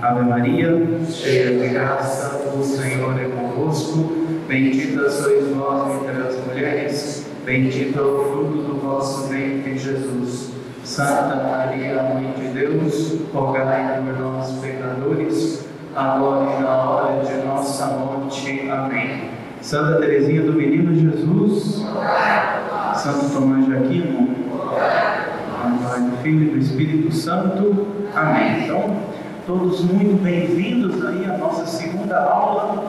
Ave Maria, cheia de graça, o Senhor é convosco. Bendita sois vós entre as mulheres, bendito é o fruto do vosso ventre, Jesus. Santa Maria, Mãe de Deus, rogai por nós, pecadores, agora e na hora de nossa morte. Amém. Santa Teresinha do Menino Jesus, Santo Tomás de Aquino, Pai do Filho e do Espírito Santo. Amém. Então, todos muito bem-vindos aí à nossa segunda aula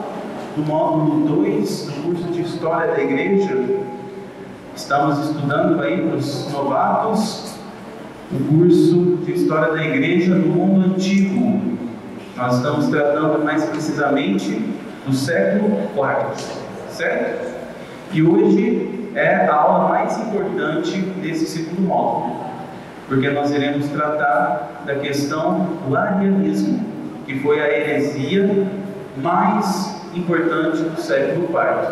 do módulo 2 do curso de História da Igreja. Estamos estudando aí para os novatos o curso de História da Igreja no Mundo Antigo. Nós estamos tratando mais precisamente do século IV, certo? E hoje é a aula mais importante desse segundo módulo, porque nós iremos tratar da questão do arianismo, que foi a heresia mais importante do século IV.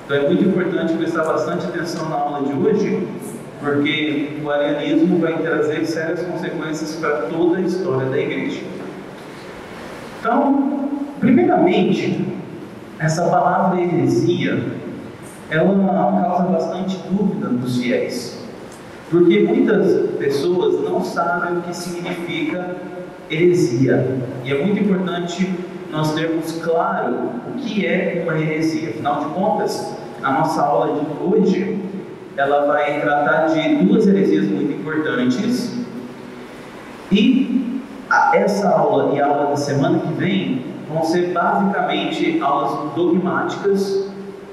Então é muito importante prestar bastante atenção na aula de hoje, porque o arianismo vai trazer sérias consequências para toda a história da Igreja. Então, primeiramente, essa palavra heresia, ela causa bastante dúvida nos fiéis, porque muitas pessoas não sabem o que significa heresia, e é muito importante nós termos claro o que é uma heresia. Afinal de contas, a nossa aula de hoje, ela vai tratar de duas heresias muito importantes, e essa aula e a aula da semana que vem vão ser basicamente aulas dogmáticas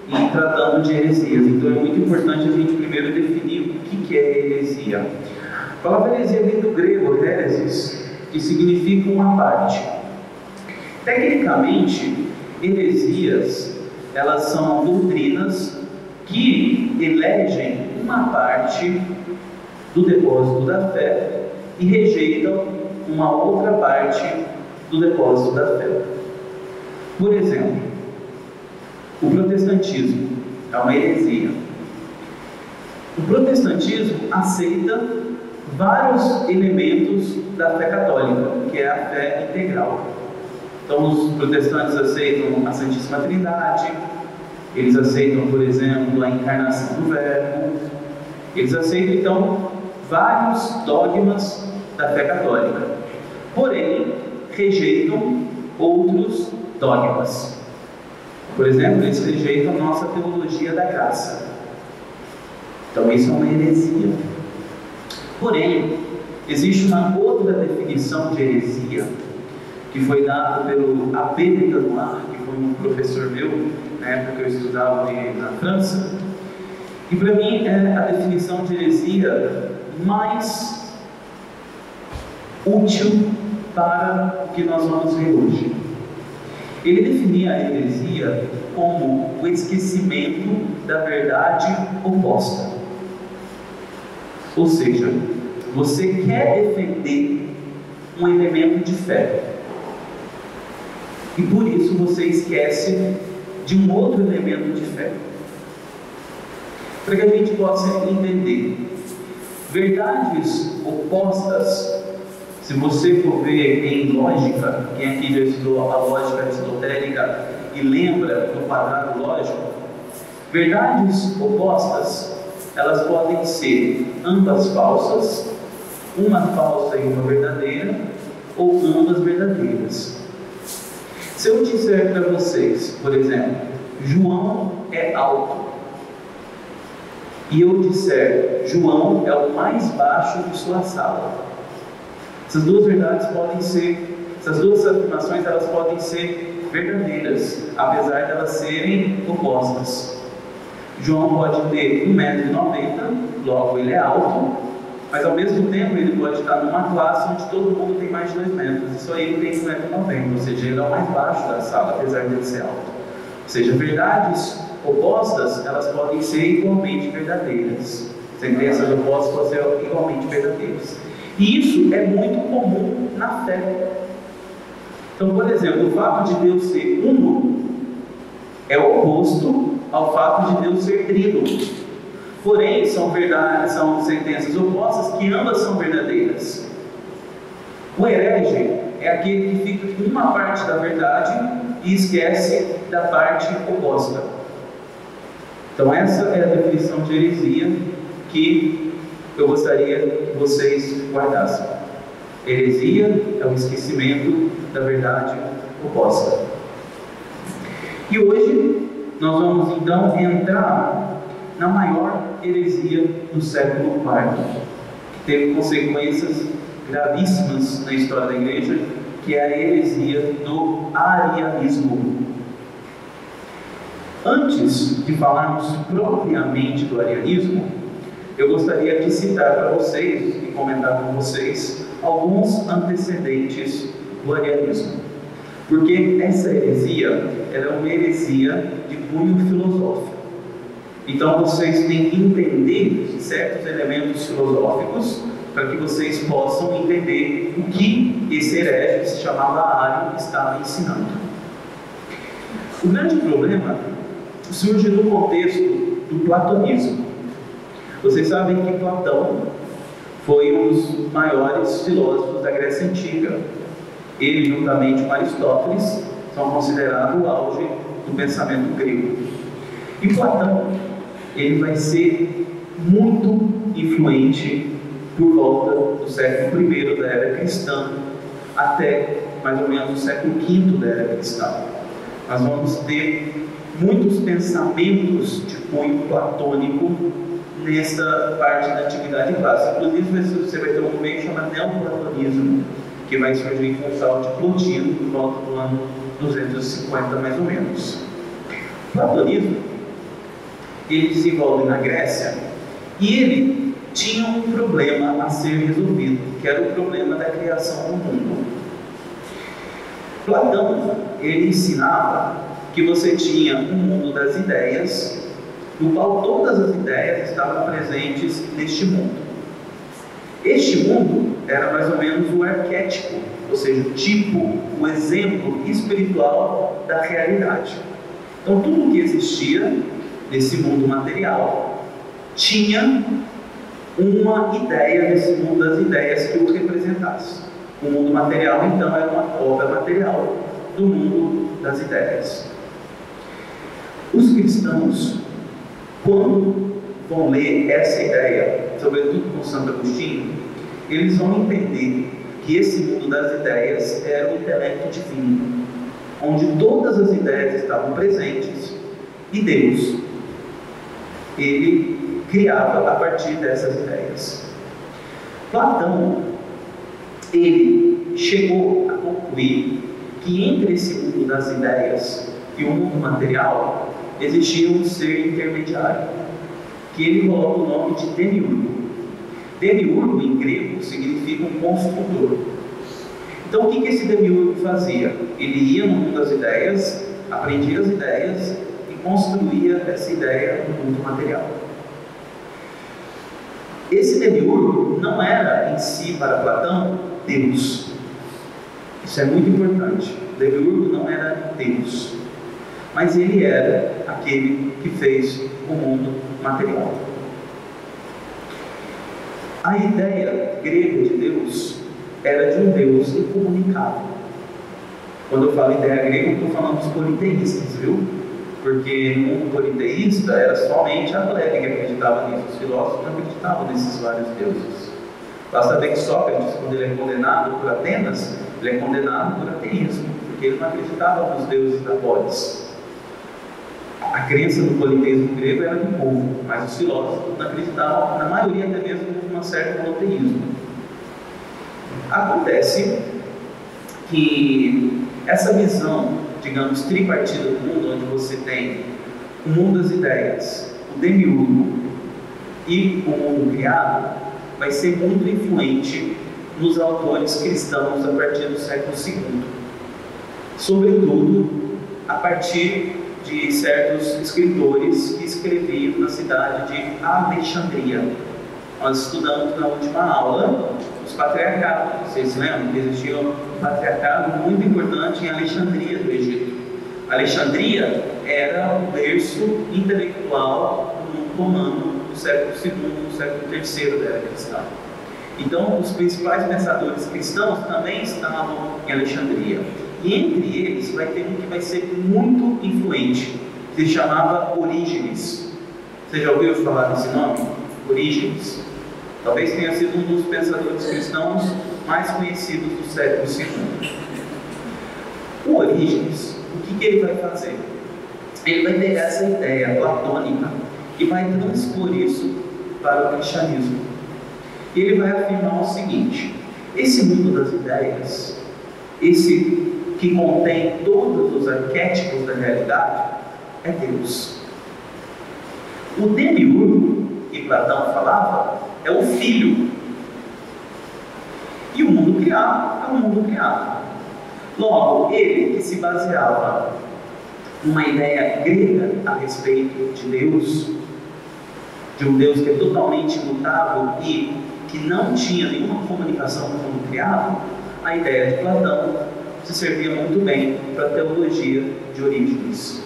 e tratando de heresias. Então é muito importante a gente primeiro definir o que é heresia. A palavra heresia vem do grego heresis, que significa uma parte. Tecnicamente, heresias, elas são doutrinas que elegem uma parte do depósito da fé e rejeitam uma outra parte do depósito da fé. Por exemplo, o protestantismo é uma heresia. O protestantismo aceita vários elementos da fé católica, que é a fé integral. Então, os protestantes aceitam a Santíssima Trindade, eles aceitam, por exemplo, a encarnação do Verbo, eles aceitam, então, vários dogmas da fé católica, porém, rejeitam outros dogmas. Por exemplo, eles rejeitam a nossa teologia da graça. Então, isso é uma heresia. Porém, existe uma outra definição de heresia que foi dada pelo Abbé de Tanoir, que foi um professor meu, na época que eu estudava na França, e para mim é a definição de heresia mais útil para o que nós vamos ver hoje. Ele definia a heresia como o esquecimento da verdade oposta. Ou seja, você quer defender um elemento de fé, e por isso você esquece de um outro elemento de fé. Para que a gente possa entender, verdades opostas, se você for ver em lógica, quem aqui já estudou a lógica aristotélica e lembra do quadrado lógico, verdades opostas, elas podem ser ambas falsas, uma falsa e uma verdadeira, ou ambas verdadeiras. Se eu disser para vocês, por exemplo, João é alto, e eu disser João é o mais baixo de sua sala, essas duas verdades podem ser, essas duas afirmações, elas podem ser verdadeiras, apesar de elas serem opostas. João pode ter 1,90 m, logo ele é alto, mas ao mesmo tempo ele pode estar numa classe onde todo mundo tem mais de 2 metros, e só ele tem 1,90 m, ou seja, ele é o mais baixo da sala, apesar de ele ser alto. Ou seja, verdades opostas, elas podem ser igualmente verdadeiras. Sentenças opostas podem ser igualmente verdadeiras. E isso é muito comum na fé. Então, por exemplo, o fato de Deus ser uno é oposto ao fato de Deus ser trino. Porém, são sentenças opostas que ambas são verdadeiras. O herege, é aquele que fica com uma parte da verdade e esquece da parte oposta. Então essa é a definição de heresia que eu gostaria que vocês guardassem. Heresia é o esquecimento da verdade oposta. E hoje nós vamos então entrar na maior heresia do século IV, que teve consequências gravíssimas na história da igreja, que é a heresia do arianismo. Antes de falarmos propriamente do arianismo, eu gostaria de citar para vocês e comentar com vocês alguns antecedentes do arianismo, porque essa heresia ela é uma heresia de cunho filosófico. Então vocês têm que entender certos elementos filosóficos para que vocês possam entender o que esse herege, que se chamava Ario, estava ensinando. O grande problema surge no contexto do platonismo. Vocês sabem que Platão foi um dos maiores filósofos da Grécia Antiga. Ele, juntamente com Aristóteles, são considerados o auge do pensamento grego. E Platão, ele vai ser muito influente por volta do século I da era cristã até mais ou menos o século V da era cristã. Nós vamos ter muitos pensamentos de cunho platônico nessa parte da antiguidade clássica. Inclusive você vai ter um movimento chamado neoplatonismo, que vai surgir com o Salto de Plotino por volta do ano 250 mais ou menos. O platonismo ele desenvolve na Grécia e ele tinha um problema a ser resolvido, que era o problema da criação do mundo. Platão ele ensinava que você tinha um mundo das ideias, no qual todas as ideias estavam presentes neste mundo. Este mundo era mais ou menos o arquétipo, ou seja, o tipo, o exemplo espiritual da realidade. Então tudo que existia nesse mundo material tinha uma ideia nesse mundo das ideias que o representasse. O mundo material então era uma cópia material do mundo das ideias. Os cristãos, quando vão ler essa ideia, sobretudo com Santo Agostinho, eles vão entender que esse mundo das ideias era o intelecto divino, onde todas as ideias estavam presentes e Deus, ele criava a partir dessas ideias. Platão, ele chegou a concluir que entre esse mundo das ideias e o mundo material existia um ser intermediário, que ele coloca o nome de Demiurgo. Demiurgo em grego significa um construtor. Então o que esse Demiurgo fazia? Ele ia no mundo das ideias, aprendia as ideias e construía essa ideia no mundo material. Esse Demiurgo não era em si para Platão Deus. Isso é muito importante. Demiurgo não era Deus, mas ele era aquele que fez o mundo material. A ideia grega de Deus era de um Deus incomunicável. Quando eu falo ideia grega, eu estou falando dos politeístas, viu? Porque no mundo politeísta era somente a plebe que acreditava nisso. Os filósofos não acreditavam nesses vários deuses. Basta ver que Sócrates, quando ele é condenado por Atenas, ele é condenado por ateísmo, porque ele não acreditava nos deuses da polis. A crença do politeísmo grego era do povo, mas os filósofos não acreditavam, na maioria até mesmo, em um certo monoteísmo. Acontece que essa visão, digamos, tripartida do mundo, onde você tem o mundo das ideias, o demiurgo e o mundo criado, vai ser muito influente nos autores cristãos a partir do século II. Sobretudo, a partir de certos escritores que escreviam na cidade de Alexandria. Nós estudamos na última aula os patriarcados. Vocês se lembram que existia um patriarcado muito importante em Alexandria do Egito. Alexandria era o berço intelectual do mundo romano do século II e do século III da era cristã. Então, os principais pensadores cristãos também estavam em Alexandria. E entre eles vai ter um que vai ser muito influente, que se chamava Orígenes. Você já ouviu falar desse nome? Orígenes. Talvez tenha sido um dos pensadores cristãos mais conhecidos do século II. O Orígenes, o que ele vai fazer? Ele vai pegar essa ideia platônica e vai transpor isso para o cristianismo. E ele vai afirmar o seguinte: esse mundo das ideias, esse que contém todos os arquétipos da realidade, é Deus. O demiurgo, que Platão falava, é o Filho. E o mundo criado é o mundo criado. Logo, ele que se baseava numa ideia grega a respeito de Deus, de um Deus que é totalmente imutável e que não tinha nenhuma comunicação com o mundo criado, a ideia de Platão se servia muito bem para a teologia de Orígenes.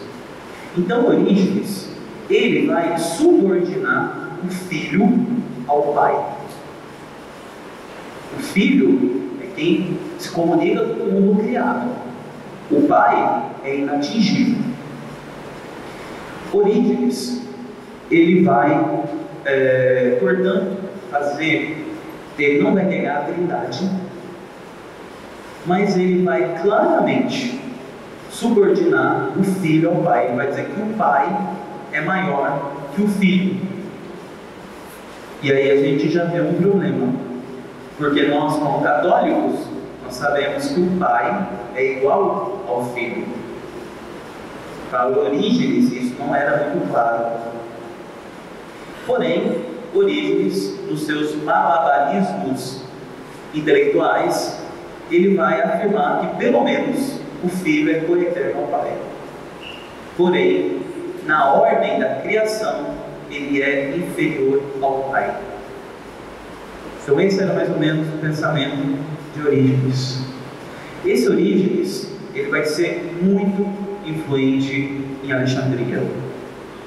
Então, Orígenes, ele vai subordinar o Filho ao Pai. O Filho é quem se comunica com o mundo criado. O Pai é inatingível. Orígenes, ele vai, portanto, ele não vai negar a Trindade, mas ele vai claramente subordinar o Filho ao Pai. Ele vai dizer que o Pai é maior que o Filho. E aí a gente já vê um problema, porque nós, como católicos, nós sabemos que o Pai é igual ao Filho. Para Orígenes isso não era muito claro. Porém, Orígenes, nos seus malabarismos intelectuais, ele vai afirmar que pelo menos o Filho é coeterno ao Pai. Porém, na ordem da criação, ele é inferior ao Pai. Então esse era mais ou menos o pensamento de Orígenes. Esse Orígenes, ele vai ser muito influente em Alexandria.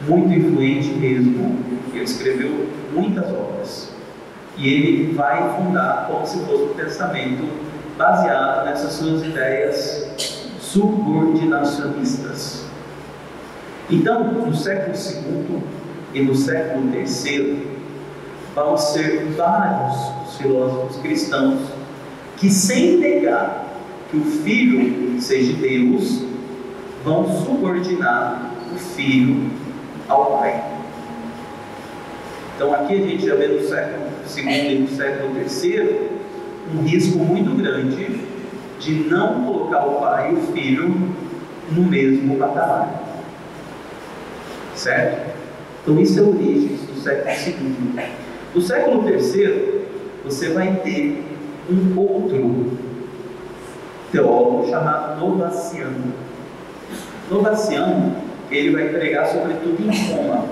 Muito influente mesmo. Ele escreveu muitas obras. E ele vai fundar como se fosse um pensamento baseado nessas suas ideias subordinacionistas. Então, no século II e no século III, vão ser vários os filósofos cristãos que, sem negar que o Filho seja Deus, vão subordinar o Filho ao Pai. Então aqui a gente já vê no século II e no século III um risco muito grande de não colocar o Pai e o Filho no mesmo patamar. Certo? Então isso é a origem do século II. No século III, você vai ter um outro teólogo chamado Novaciano. Novaciano, ele vai pregar sobretudo em Roma.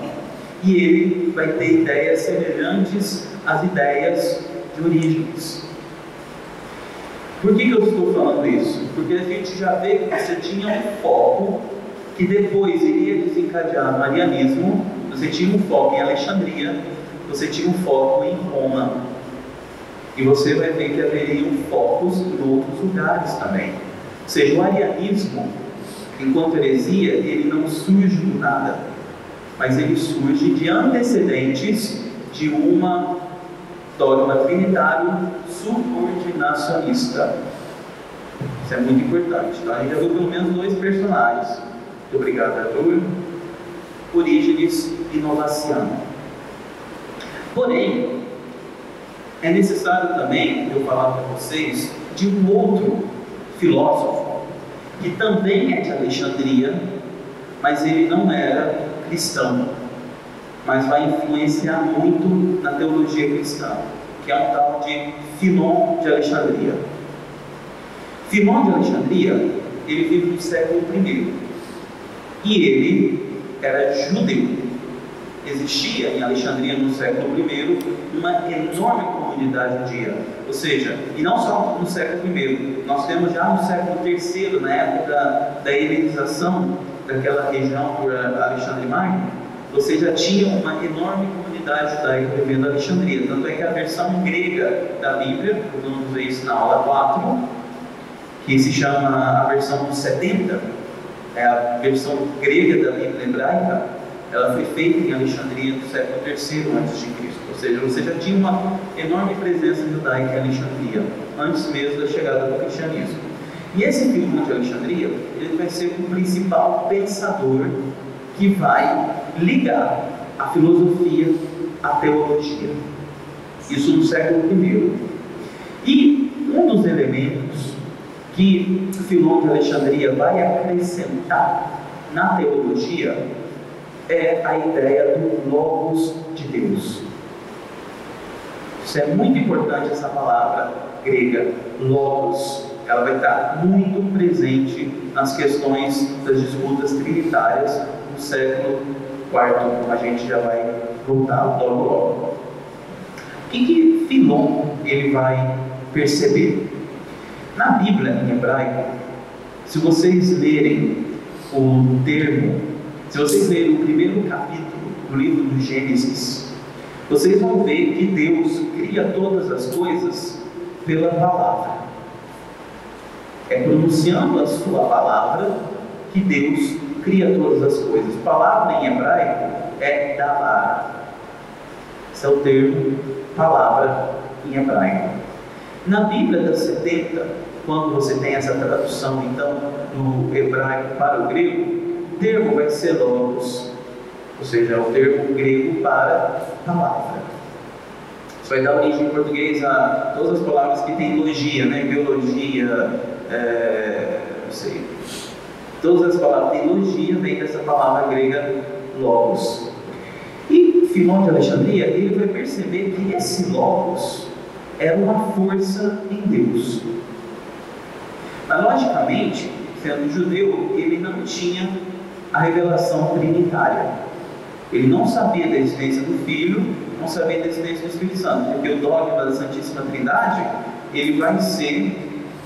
E ele vai ter ideias semelhantes às ideias de Orígenes. Por que eu estou falando isso? Porque a gente já vê que você tinha um foco que depois iria desencadear o marianismo. Você tinha um foco em Alexandria, você tinha um foco em Roma. E você vai ver que haveriam focos em outros lugares também. Ou seja, o arianismo, enquanto heresia, ele não surge do nada, mas ele surge de antecedentes de uma dogma trinitário subordinacionista. Isso é muito importante. Então, a gente já viu pelo menos dois personagens. Muito obrigado, Arthur. Orígenes e Novaciano. Porém, é necessário também eu falar para vocês de um outro filósofo que também é de Alexandria, mas ele não era cristão, mas vai influenciar muito na teologia cristã, que é um tal de Filon de Alexandria. Filon de Alexandria, ele vive no século I e ele era judeu. Existia em Alexandria no século I uma enorme comunidade judia, ou seja, e não só no século I, nós temos já no século III, na época da helenização daquela região por Alexandre Magno, você já tinha uma enorme comunidade comunidade judaica vivendo em Alexandria. Tanto é que a versão grega da Bíblia, vamos ver isso na aula 4, que se chama a versão 70, é a versão grega da Bíblia hebraica, ela foi feita em Alexandria no século III a.C. Ou seja, você já tinha uma enorme presença judaica em Alexandria, antes mesmo da chegada do cristianismo. E esse Filomão de Alexandria, ele vai ser o principal pensador que vai ligar a filosofia à teologia. Isso no século I. E um dos elementos que Filomão de Alexandria vai acrescentar na teologia é a ideia do Logos de Deus. Isso é muito importante, essa palavra grega, Logos. Ela vai estar muito presente nas questões das disputas trinitárias no século IV. A gente já vai voltar logo. O que Filon ele vai perceber? Na Bíblia em hebraico, se vocês lerem o termo, se vocês lerem o primeiro capítulo do livro do Gênesis, vocês vão ver que Deus cria todas as coisas pela palavra. É pronunciando a sua palavra que Deus cria todas as coisas. Palavra em hebraico é davar. Esse é o termo palavra em hebraico. Na Bíblia das 70, quando você tem essa tradução então do hebraico para o grego, o termo vai ser logos, ou seja, é o termo grego para palavra. Isso vai dar origem em português a todas as palavras que têm logia, né? Biologia, não sei. Todas as palavras que têm logia vêm dessa palavra grega logos. E Filomão de Alexandria, ele vai perceber que esse logos era uma força em Deus. Mas logicamente, sendo judeu, ele não tinha a revelação trinitária. Ele não sabia da existência do Filho, não sabia da existência do Espírito Santo, porque o dogma da Santíssima Trindade, ele vai ser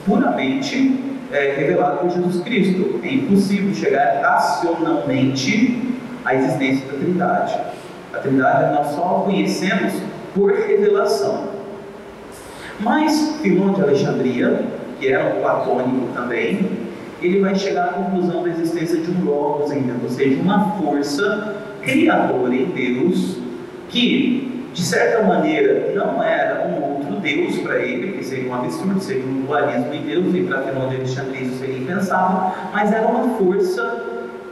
puramente revelado por Jesus Cristo. É impossível chegar racionalmente à existência da Trindade. A Trindade nós só conhecemos por revelação. Mas Filomão de Alexandria, que era um platônico também, ele vai chegar à conclusão da existência de um logos em Deus, ou seja, uma força criadora em Deus, que de certa maneira não era um outro Deus para ele, que seria um absurdo, seria um dualismo em Deus, e para Filomão de Alexandria isso seria impensável, mas era uma força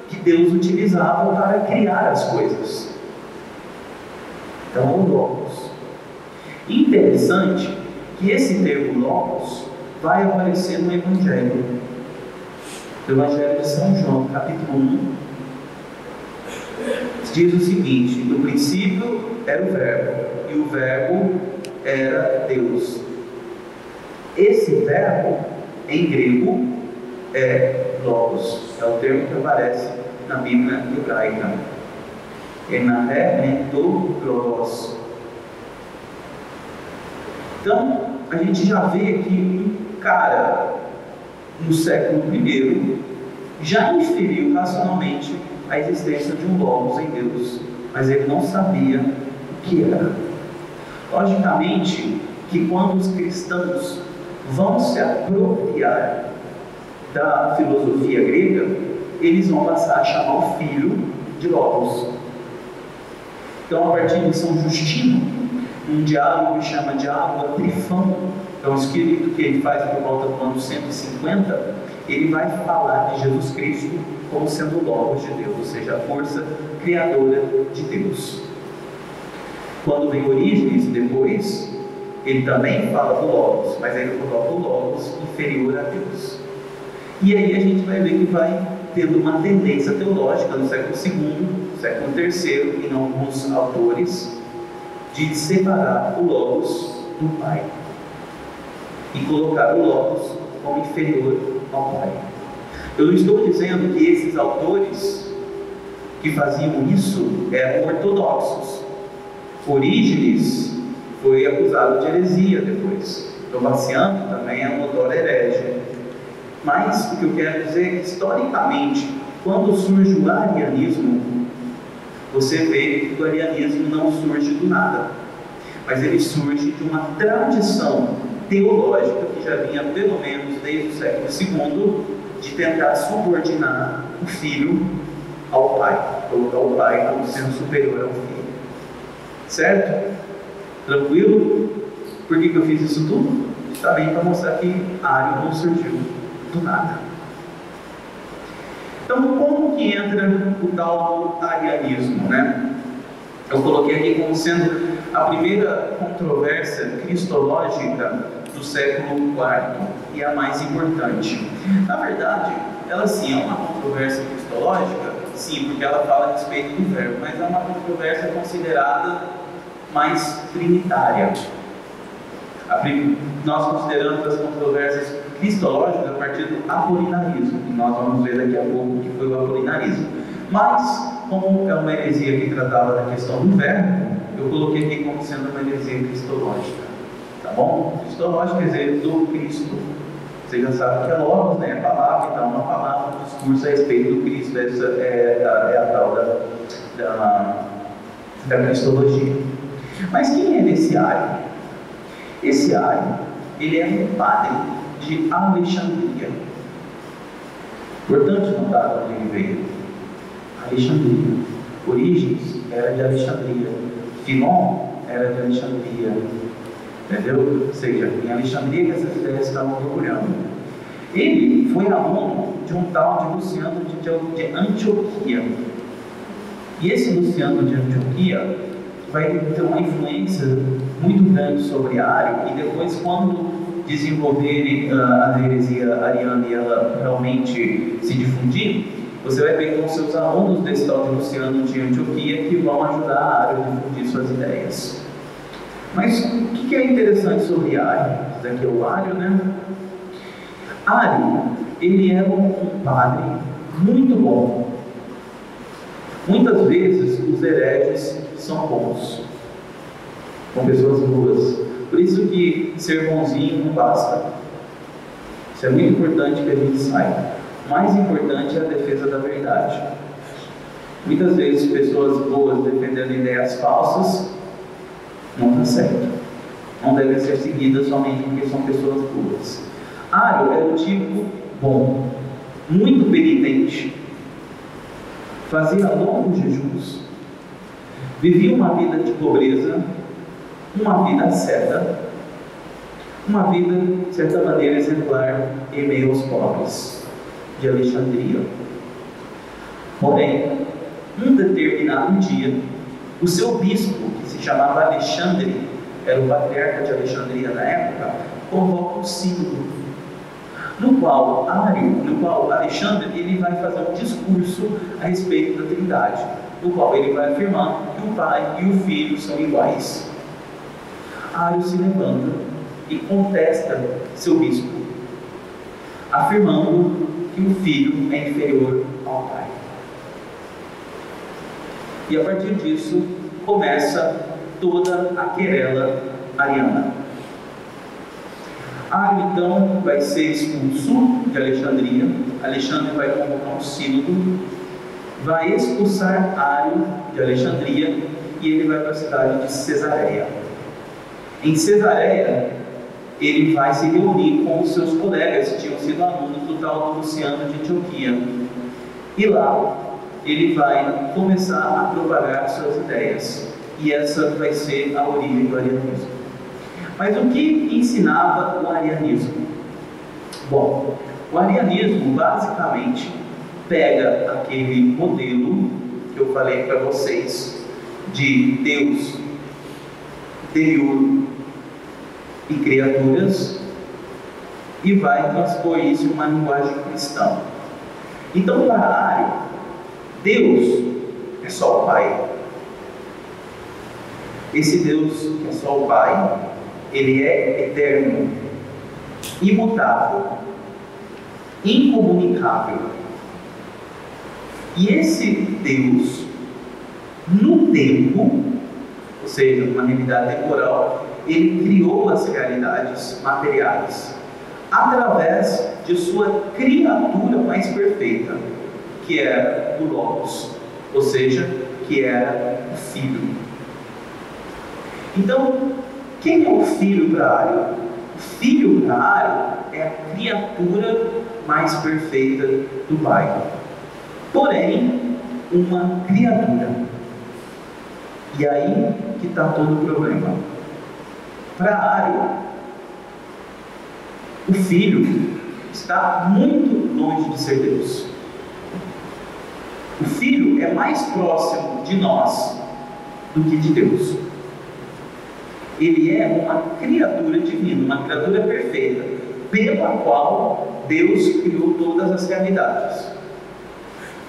que Deus utilizava para criar as coisas. Então, o logos. Interessante que esse termo logos vai aparecer no Evangelho de São João, capítulo 1, diz o seguinte: no princípio era o Verbo, e o Verbo era Deus. Esse verbo, em grego, é logos, é o termo que aparece na Bíblia hebraica. Logos. Então, a gente já vê aqui um cara no século I já inferiu racionalmente a existência de um logos em Deus, mas ele não sabia o que era. Logicamente que quando os cristãos vão se apropriar da filosofia grega, eles vão passar a chamar o Filho de logos. Então, a partir de São Justino, um diálogo que chama Diálogo a Trifão, é um escrito que ele faz por volta do ano 150, ele vai falar de Jesus Cristo como sendo o Logos de Deus, ou seja, a força criadora de Deus. Quando vem Orígenes, depois, ele também fala do Logos, mas ele coloca o Logos inferior a Deus. E aí a gente vai ver que vai tendo uma tendência teológica no século II, século III, em alguns autores, de separar o Logos do Pai e colocar o Logos como inferior ao Pai. Eu não estou dizendo que esses autores que faziam isso eram ortodoxos. Orígenes foi acusado de heresia depois. Novaciano também é um autor herege. Mas o que eu quero dizer é que, historicamente, quando surge o arianismo, Você vê que o arianismo não surge do nada, mas ele surge de uma tradição teológica que já vinha pelo menos desde o século II, de tentar subordinar o filho ao pai, colocar o pai como sendo superior ao filho. Certo? Tranquilo? Por que eu fiz isso tudo? Também para mostrar que Ário não surgiu do nada. Então, como que entra o tal arianismo, né? Eu coloquei aqui como sendo a primeira controvérsia cristológica do século IV e a mais importante. Na verdade, ela sim é uma controvérsia cristológica, sim, porque ela fala a respeito do verbo, mas é uma controvérsia considerada mais trinitária. Nós consideramos as controvérsias cristológicas a partir do apolinarismo, e nós vamos ver daqui a pouco o que foi o apolinarismo. Mas, como é uma heresia que tratava da questão do verbo, eu coloquei aqui como sendo uma heresia cristológica. Tá bom? Cristológica quer dizer do Cristo. Você já sabe que é logos, né? É palavra, então uma palavra, um discurso a respeito do Cristo. Essa é a tal da cristologia. Mas quem é esse Ário? Esse Ário, ele é um padre de Alexandria. Importante notar onde ele veio. Alexandria. Origens era de Alexandria. Filon era de Alexandria. Entendeu? Ou seja, em Alexandria que essas ideias estavam procurando. Ele foi aluno de um tal de Luciano de Antioquia. E esse Luciano de Antioquia vai ter uma influência muito grande sobre Ário, e depois, quando desenvolverem a heresia ariana e ela realmente se difundir, você vai ver com seus alunos desse tal de Luciano de Antioquia que vão ajudar Ário a difundir suas ideias. Mas o que é interessante sobre Ário? Isso daqui é o Ário, né? Ário, ele era um padre muito bom. Muitas vezes os hereges são bons, são pessoas boas. Por isso que ser bonzinho não basta. Isso é muito importante que a gente saiba. O mais importante é a defesa da verdade. Muitas vezes pessoas boas defendendo ideias falsas não dá certo. Não devem ser seguidas somente porque são pessoas boas. Ário era um tipo bom, muito penitente, fazia longos jejuns, vivia uma vida de pobreza, uma vida asceta, uma vida, de certa maneira, exemplar em meio aos pobres de Alexandria. Porém, um determinado dia, o seu bispo, que se chamava Alexandre, era o patriarca de Alexandria na época, convoca um sínodo, no qual Alexandre ele vai fazer um discurso a respeito da Trindade, no qual ele vai afirmar que o Pai e o Filho são iguais. Ário se levanta e contesta seu bispo, afirmando que o Filho é inferior ao Pai. E a partir disso começa toda a querela ariana. Ário então vai ser expulso de Alexandria. Alexandre vai convocar um sínodo, vai expulsar Ário de Alexandria e ele vai para a cidade de Cesareia. Em Cesareia, ele vai se reunir com os seus colegas que tinham sido alunos do tal Luciano de Antioquia. E lá, ele vai começar a propagar suas ideias. E essa vai ser a origem do arianismo. Mas o que ensinava o arianismo? Bom, o arianismo basicamente pega aquele modelo que eu falei para vocês de Deus, interior e criaturas e vai transpor isso em uma linguagem cristã. Então, para Ário, Deus é só o Pai. Esse Deus que é só o Pai, ele é eterno, imutável, incomunicável. E esse Deus, no tempo, ou seja, uma realidade temporal, ele criou as realidades materiais através de sua criatura mais perfeita, que era o Logos, ou seja, que era o Filho. Então, quem é o Filho para Ario? O Filho para Ario é a criatura mais perfeita do Pai. Porém, uma criatura. E aí que está todo o problema. Para Ario, o Filho está muito longe de ser Deus. O Filho é mais próximo de nós do que de Deus. Ele é uma criatura divina, uma criatura perfeita, pela qual Deus criou todas as realidades.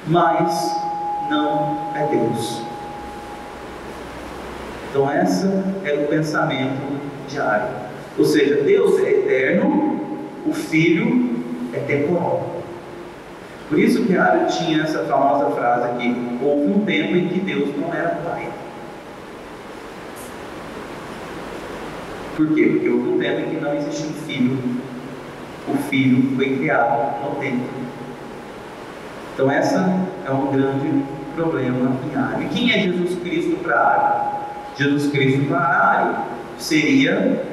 Mas não é Deus. Então esse é o pensamento de Ario. Ou seja, Deus é eterno, o Filho é temporal. Por isso que Ario tinha essa famosa frase aqui: houve um tempo em que Deus não era Pai. Por quê? Porque houve um tempo em que não existia um Filho. O Filho foi criado no tempo. Então esse é um grande problema em Ario. E quem é Jesus Cristo para Ario? Jesus Cristo para Ario seria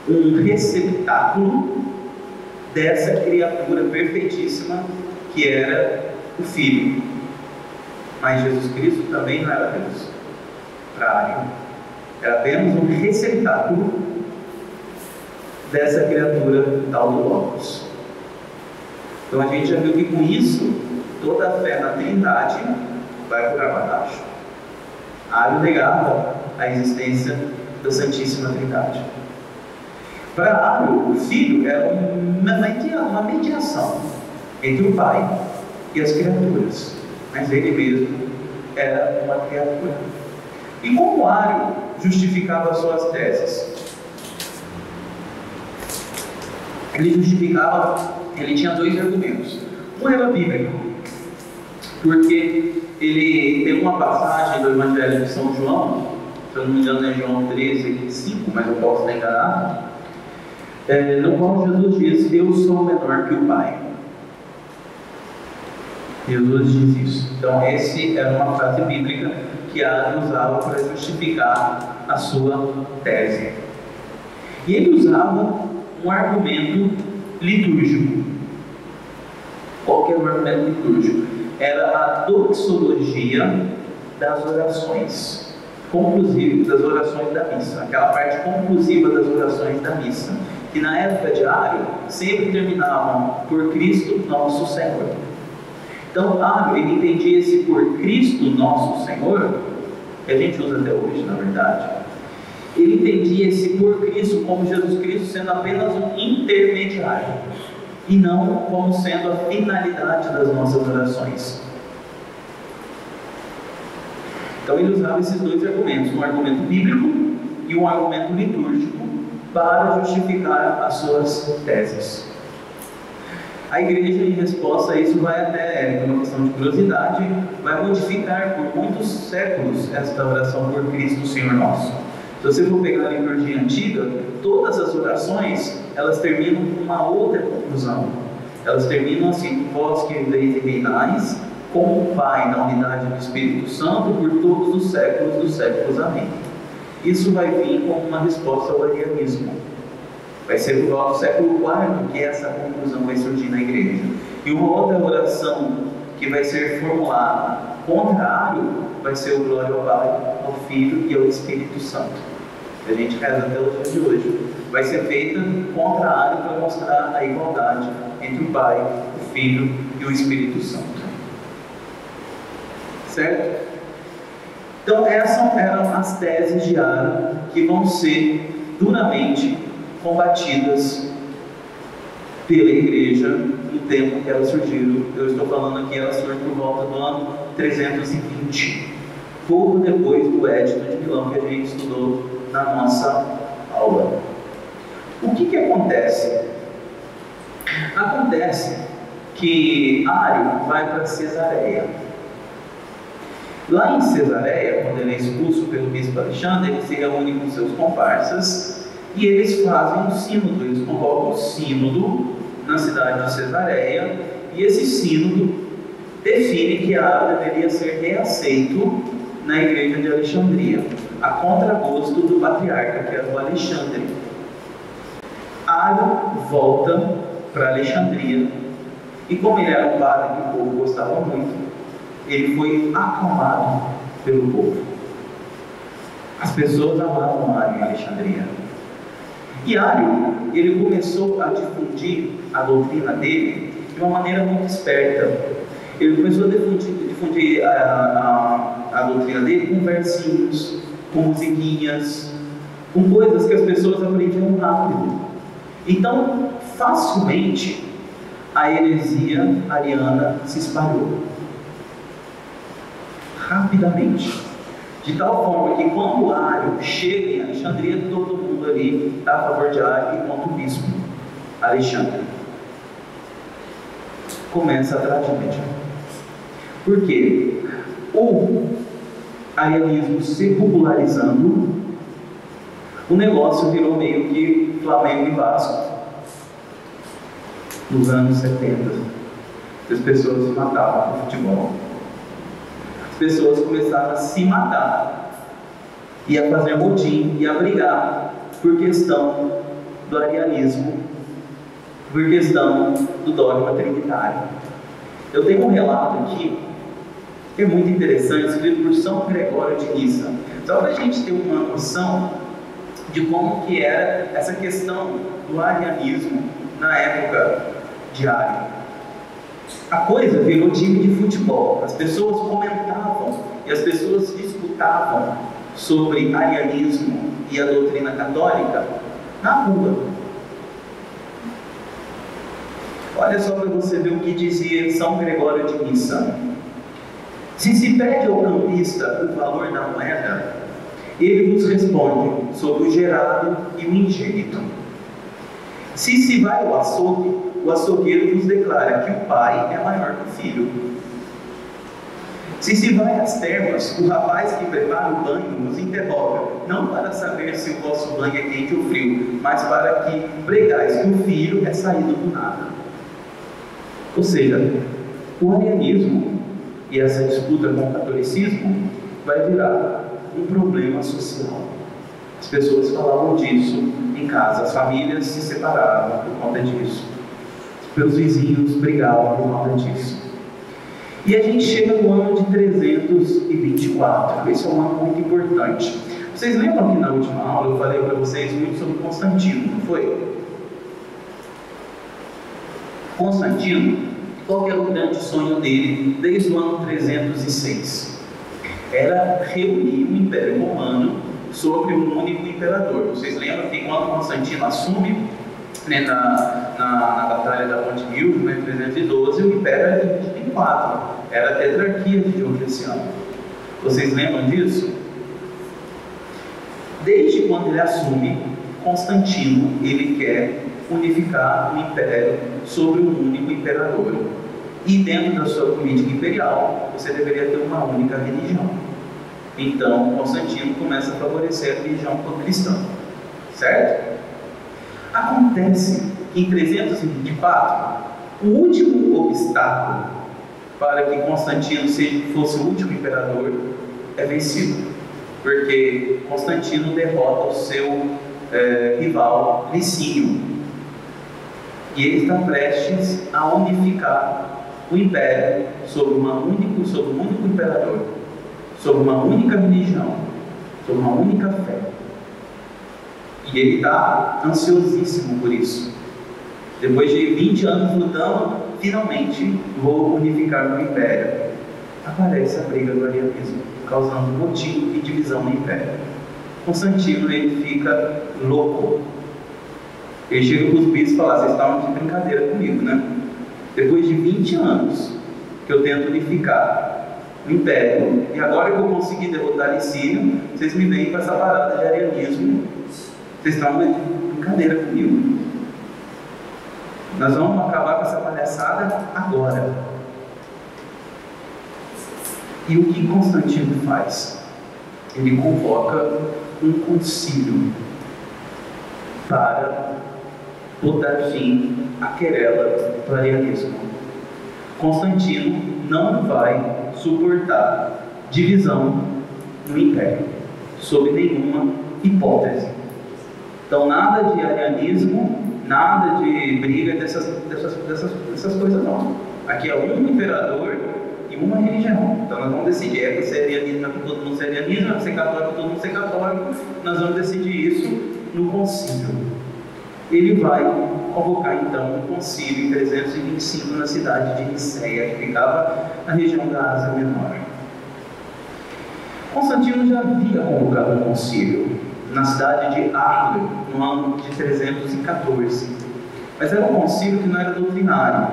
um receptáculo dessa criatura perfeitíssima que era o Filho. Mas Jesus Cristo também não era Deus para Ario. Era apenas um receptáculo dessa criatura tal do Logos. Então a gente já viu que com isso toda a fé na Trindade vai por água abaixo. Ario negava a existência da Santíssima Trindade. Para Ario, o Filho era uma mediação entre o Pai e as criaturas, mas ele mesmo era uma criatura. E como Ario justificava as suas teses? Ele tinha dois argumentos. Um era bíblico, porque ele tem uma passagem do Evangelho de São João, se eu não me engano é João 13, 5, mas eu posso estar enganado, no qual Jesus diz: eu sou menor que o Pai. Jesus diz isso. Então esse era uma frase bíblica que Ario usava para justificar a sua tese. E ele usava um argumento litúrgico. Qual que era o argumento litúrgico? Era a doxologia das orações, das orações da missa, aquela parte conclusiva das orações da missa, que na época de Ario sempre terminavam por Cristo nosso Senhor. Então Ario, ele entendia esse por Cristo nosso Senhor, que a gente usa até hoje, na verdade. Ele entendia esse por Cristo como Jesus Cristo sendo apenas um intermediário, e não como sendo a finalidade das nossas orações. Então ele usava esses dois argumentos, um argumento bíblico e um argumento litúrgico, para justificar as suas teses. A igreja, em resposta a isso, vai até, uma questão de curiosidade, vai modificar por muitos séculos esta oração por Cristo Senhor nosso. Se você for pegar a liturgia antiga, todas as orações, elas terminam com uma outra conclusão. Elas terminam assim: vós que viveis e reinais com o Pai na unidade do Espírito Santo por todos os séculos dos séculos. Amém. Isso vai vir como uma resposta ao arianismo. Vai ser por volta do século IV que essa conclusão vai surgir na igreja. E uma outra oração que vai ser formulada contra Ario vai ser o glória ao Pai, ao Filho e ao Espírito Santo. A gente reza até o dia de hoje. Vai ser feita contra Ario para mostrar a igualdade entre o Pai, o Filho e o Espírito Santo. Certo? Então essas eram as teses de Ario que vão ser duramente combatidas pela igreja no tempo que elas surgiram. Eu estou falando aqui, elas surgem por volta do ano 320, pouco depois do Edito de Milão, que a gente estudou na nossa aula. O que acontece? Acontece que Ario vai para Cesareia. Lá em Cesareia, quando ele é expulso pelo bispo Alexandre, ele se reúne com seus comparsas e eles fazem um sínodo. Eles convocam um sínodo na cidade de Cesareia, e esse sínodo define que Ario deveria ser reaceito na igreja de Alexandria, a contragosto do patriarca, que era o Alexandre. Ário volta para Alexandria, e como ele era um padre que o povo gostava muito, ele foi aclamado pelo povo. As pessoas amavam Ário em Alexandria. E Ário, ele começou a difundir a doutrina dele de uma maneira muito esperta. Ele começou a difundir a doutrina dele com versinhos, com musiquinhas, com coisas que as pessoas aprendiam rápido. Então, facilmente, a heresia ariana se espalhou. Rapidamente. De tal forma que quando Ário chega em Alexandria, todo mundo ali está a favor de Ário, enquanto o bispo Alexandre começa a tragédia. Por quê? O arianismo se popularizando, o negócio virou meio que Flamengo e Vasco. Nos anos 70, as pessoas se matavam no futebol. As pessoas começaram a se matar e a fazer motim e a brigar por questão do arianismo, por questão do dogma trinitário. Eu tenho um relato aqui que é muito interessante, escrito por São Gregório de Nissa, só para a gente ter uma noção de como que era essa questão do arianismo na época de Ário. A coisa virou time de futebol. As pessoas comentavam e as pessoas disputavam sobre arianismo e a doutrina católica na rua. Olha só para você ver o que dizia São Gregório de Nissa. Se se pede ao campista o valor da moeda, ele vos responde sobre o gerado e o ingênito. Se vai ao açougue, o açougueiro vos declara que o pai é maior que o filho. Se vai às termas, o rapaz que prepara o banho vos interroga, não para saber se o vosso banho é quente ou frio, mas para que pregais que o filho é saído do nada. Ou seja, o arianismo e essa disputa com o catolicismo vai virar um problema social. As pessoas falavam disso em casa, as famílias se separavam por conta disso. Os vizinhos brigavam por conta disso. E a gente chega no ano de 324. Esse é um ano muito importante. Vocês lembram que na última aula eu falei para vocês muito sobre Constantino, não foi? Constantino, qual era o grande sonho dele desde o ano 306? Era reunir o Império Romano sobre um único imperador. Vocês lembram que quando Constantino assume, né, na Batalha da Ponte Milvio, né, em 312, o Império era dividido em 4. Era a tetrarquia de Diocleciano. Vocês lembram disso? Desde quando ele assume, Constantino, ele quer unificar o Império sobre um único imperador. E dentro da sua política imperial, você deveria ter uma única religião. Então, Constantino começa a favorecer a religião cristã. Certo? Acontece que em 324, o último obstáculo para que Constantino fosse o último imperador é vencido. Porque Constantino derrota o seu rival Licínio. E ele está prestes a unificar o império sobre um único imperador, sobre uma única religião, sobre uma única fé. E ele está ansiosíssimo por isso. Depois de 20 anos lutando, finalmente vou unificar meu império. Aparece a briga do arianismo, causando motivo e divisão no império. Constantino, ele fica louco. Ele chega para os bispos e fala: vocês estavam de brincadeira comigo, né? Depois de 20 anos que eu tento unificar o império, e agora que eu consegui derrotar Licínio, vocês me veem com essa parada de arianismo. Vocês estão de brincadeira comigo. Nós vamos acabar com essa palhaçada agora. E o que Constantino faz? Ele convoca um concílio para botar fim à querela do arianismo. Constantino não vai suportar divisão no Império, sob nenhuma hipótese. Então, nada de arianismo, nada de briga dessas coisas não. Aqui é um imperador e uma religião. Então nós vamos decidir, é para ser arianismo, é para todo mundo ser arianismo, é para ser católico, todo mundo ser católico. Nós vamos decidir isso no concílio. Ele vai convocar então um concílio em 325 na cidade de Nicéia, que ficava na região da Ásia Menor. Constantino já havia convocado um concílio na cidade de Acre, no ano de 314. Mas era um concílio que não era doutrinário.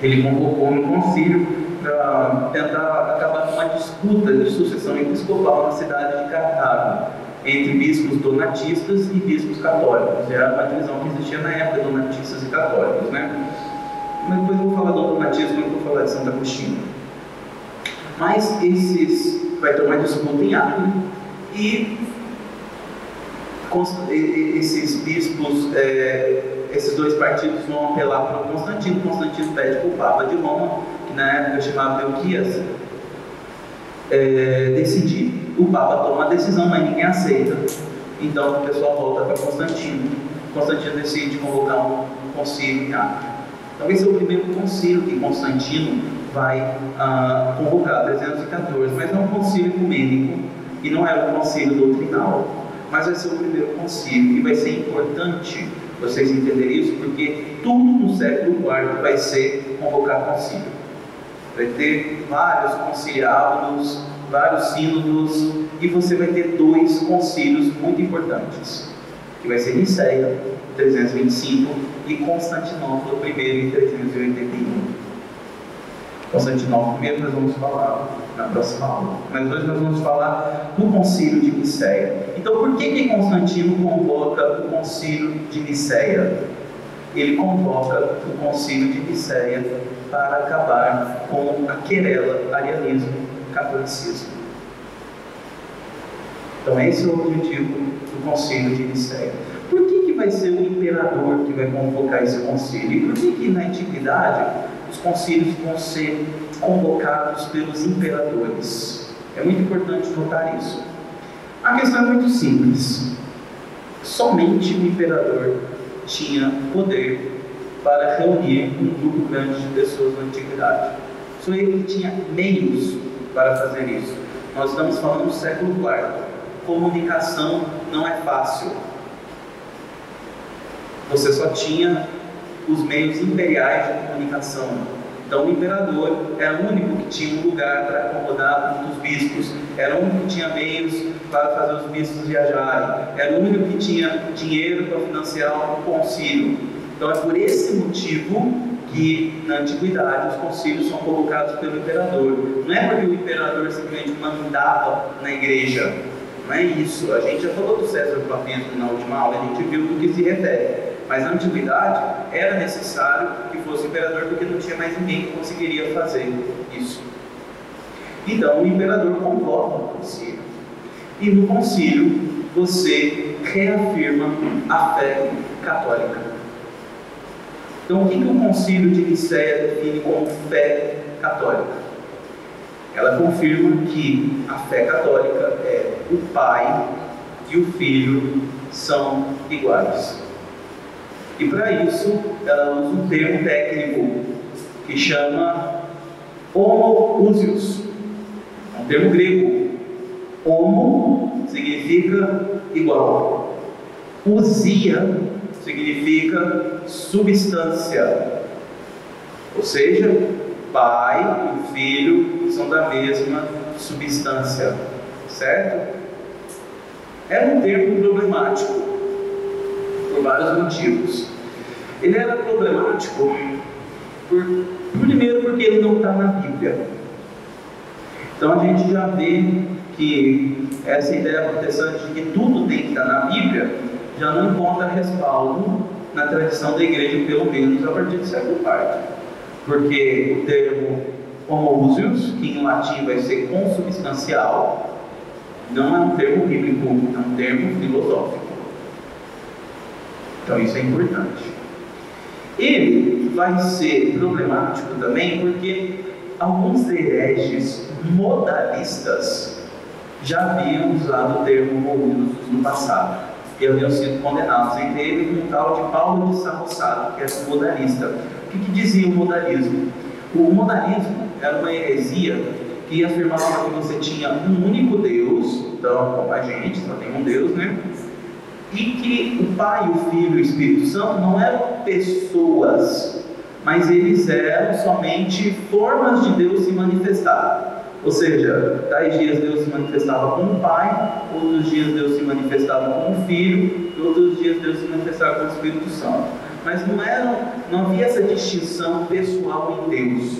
Ele convocou um concílio para tentar acabar com uma disputa de sucessão episcopal na cidade de Cartago, entre bispos donatistas e bispos católicos. Era uma divisão que existia na época, donatistas e católicos, né? Mas depois eu vou falar do donatismo, eu vou falar de Santo Agostinho. Mas vai ter uma disputa em Acre, e esses bispos, esses dois partidos vão apelar para o Constantino. Constantino pede para o Papa de Roma, que na época chamava Euquias, decidir. O Papa toma a decisão, mas ninguém aceita. Então o pessoal volta para Constantino. Constantino decide convocar um concílio em Acre. Talvez seja o primeiro concílio que Constantino vai convocar, 314, mas não é um concílio ecumênico e não é um concílio doutrinal, mas vai ser o primeiro concílio, e vai ser importante vocês entenderem isso, porque tudo no século IV vai ser convocar concílio. Vai ter vários conciliábulos, vários sínodos, e você vai ter dois concílios muito importantes, que vai ser Nicéia, 325, e Constantinopla, primeiro, em 381. Constantinopla primeiro nós vamos falar na próxima aula, mas hoje nós vamos falar do concílio de Nicéia. Então, por que Constantino convoca o concílio de Nicéia? Ele convoca o concílio de Nicéia para acabar com a querela arianismo, catolicismo. Então esse é o objetivo do concílio de Nicéia. Por que vai ser o imperador que vai convocar esse concílio? E por que na antiguidade os concílios vão ser convocados pelos imperadores? É muito importante notar isso. A questão é muito simples. Somente o imperador tinha poder para reunir um grupo grande de pessoas na antiguidade. Só ele que tinha meios para fazer isso. Nós estamos falando do século IV. Comunicação não é fácil. Você só tinha os meios imperiais de comunicação. Então o imperador era o único que tinha um lugar para acomodar muitos bispos, era o único que tinha meios para fazer os bispos viajarem, era o único que tinha dinheiro para financiar o concílio. Então é por esse motivo que na antiguidade os concílios são convocados pelo imperador. Não é porque o imperador simplesmente mandava na igreja, não é isso. A gente já falou do César Platense na última aula, a gente viu do que se refere. Mas na antiguidade era necessário que fosse o imperador, porque não tinha mais ninguém que conseguiria fazer isso. Então o imperador convoca o concílio. E no concílio você reafirma a fé católica. Então o que o concílio de Nicéia define como fé católica? Ela confirma que a fé católica é o Pai e o Filho são iguais. E para isso, ela usa um termo técnico que chama homoousios. É um termo grego. Homo significa igual. Ousia significa substância. Ou seja, Pai e Filho são da mesma substância. Certo? É um termo problemático por vários motivos. Ele era problemático primeiro porque ele não está na Bíblia. Então a gente já vê que essa ideia protestante de que tudo tem que estar na Bíblia já não encontra respaldo na tradição da igreja, pelo menos a partir do século IV. Porque o termo homoousios, que em latim vai ser consubstancial, não é um termo bíblico, é um termo filosófico. Então isso é importante. Ele vai ser problemático também porque alguns hereges modalistas já haviam usado o termo moídos no passado e haviam sido condenados, entre eles um tal de Paulo de Samosata, que era um modalista. O que dizia o modalismo? O modalismo era uma heresia que afirmava que você tinha um único Deus, então, como a gente, só tem um Deus, né? E que o Pai, o Filho e o Espírito Santo não eram pessoas, mas eles eram somente formas de Deus se manifestar. Ou seja, tais dias Deus se manifestava como Pai, outros dias Deus se manifestava como Filho, e outros dias Deus se manifestava como Espírito Santo. Mas não havia essa distinção pessoal em Deus,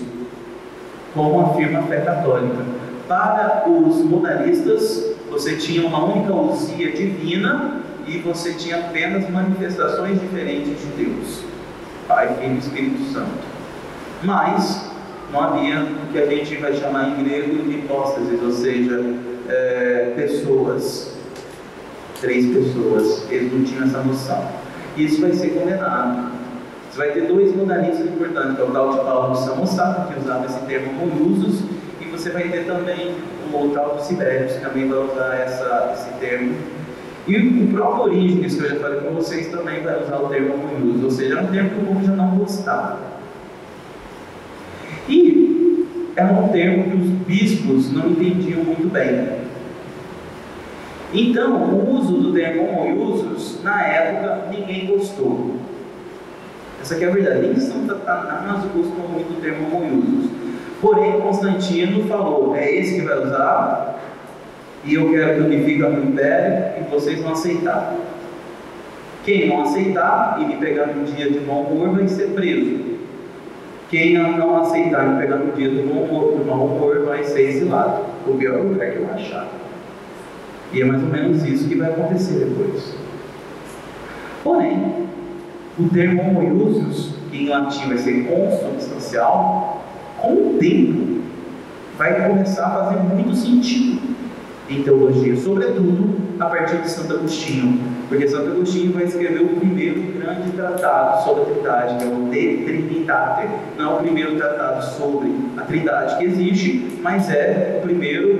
como afirma a fé católica. Para os modalistas, você tinha uma única ousia divina e você tinha apenas manifestações diferentes de Deus, Pai, Filho e Espírito Santo. Mas não havia o que a gente vai chamar em grego de hipóstases, ou seja, pessoas, 3 pessoas. Eles não tinham essa noção. E isso vai ser condenado. Você vai ter 2 modalistas importantes, que é o tal de Paulo de Samosata, que usava esse termo moiusos, e você vai ter também o tal de Sibérios, que também vai usar esse termo. E o próprio Orígenes, que eu já falei com vocês, também vai usar o termo moiusos, ou seja, é um termo que o povo já não gostava. E é um termo que os bispos não entendiam muito bem. Então, o uso do termo moiusos, na época, ninguém gostou. Essa aqui é a verdade. Nem São Satanás gostou muito do termo moiusos. Porém, Constantino falou: é esse que vai usar, e eu quero que unifique o império, e vocês vão aceitar. Quem não aceitar e me pegar no dia de mau humor vai ser preso. Quem não aceitar e me pegar no dia do mau humor vai ser exilado. O pior lugar que eu achar. E é mais ou menos isso que vai acontecer depois. Porém, o termo homoiousios, que em latim vai ser consubstancial, com o tempo vai começar a fazer muito sentido em teologia, sobretudo a partir de Santo Agostinho, porque Santo Agostinho vai escrever o primeiro grande tratado sobre a Trindade, que é o De Trinitate. Não é o primeiro tratado sobre a Trindade que existe, mas é o primeiro,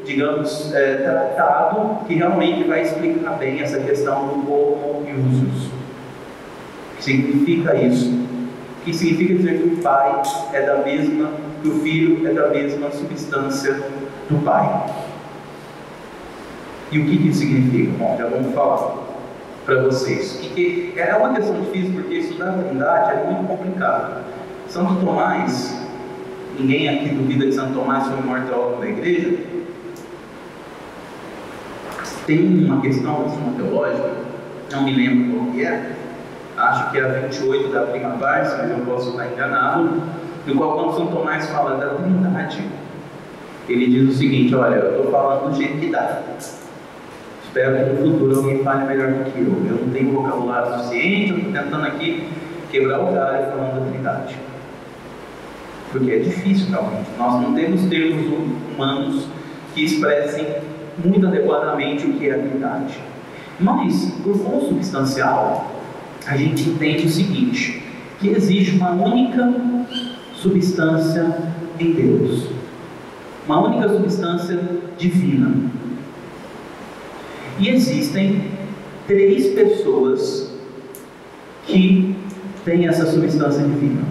digamos, tratado que realmente vai explicar bem essa questão do homoiousios. O que significa isso? O que significa dizer que o Pai é da mesma, que o Filho é da mesma substância do Pai. E o que isso significa? Bom, já vamos falar para vocês. Que é uma questão difícil, porque estudar a Trindade é muito complicado. Santo Tomás, ninguém aqui duvida que Santo Tomás foi o maior teólogo da igreja. Tem uma questão teológica, não me lembro qual que é, acho que é a 28 da Prima Pars, mas eu posso estar enganado, no qual quando Santo Tomás fala da Trindade, ele diz o seguinte: olha, eu estou falando do jeito que dá. Espero que no futuro alguém fale melhor do que eu. Eu não tenho vocabulário suficiente, eu estou tentando aqui quebrar o galho falando da Trindade. Porque é difícil realmente. Nós não temos termos humanos que expressem muito adequadamente o que é a Trindade. Mas, por consubstancial, a gente entende o seguinte: que existe uma única substância em Deus. Uma única substância divina. E existem 3 pessoas que têm essa substância divina: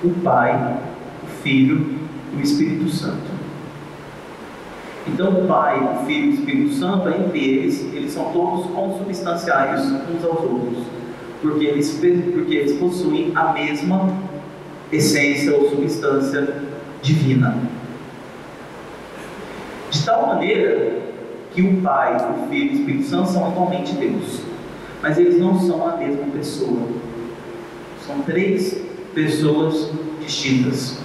o Pai, o Filho e o Espírito Santo. Então o Pai, o Filho e o Espírito Santo, entre eles são todos consubstanciais uns aos outros, porque eles possuem a mesma essência ou substância divina. De tal maneira que o Pai, o Filho e o Espírito Santo são igualmente Deus, mas eles não são a mesma pessoa. São 3 pessoas distintas,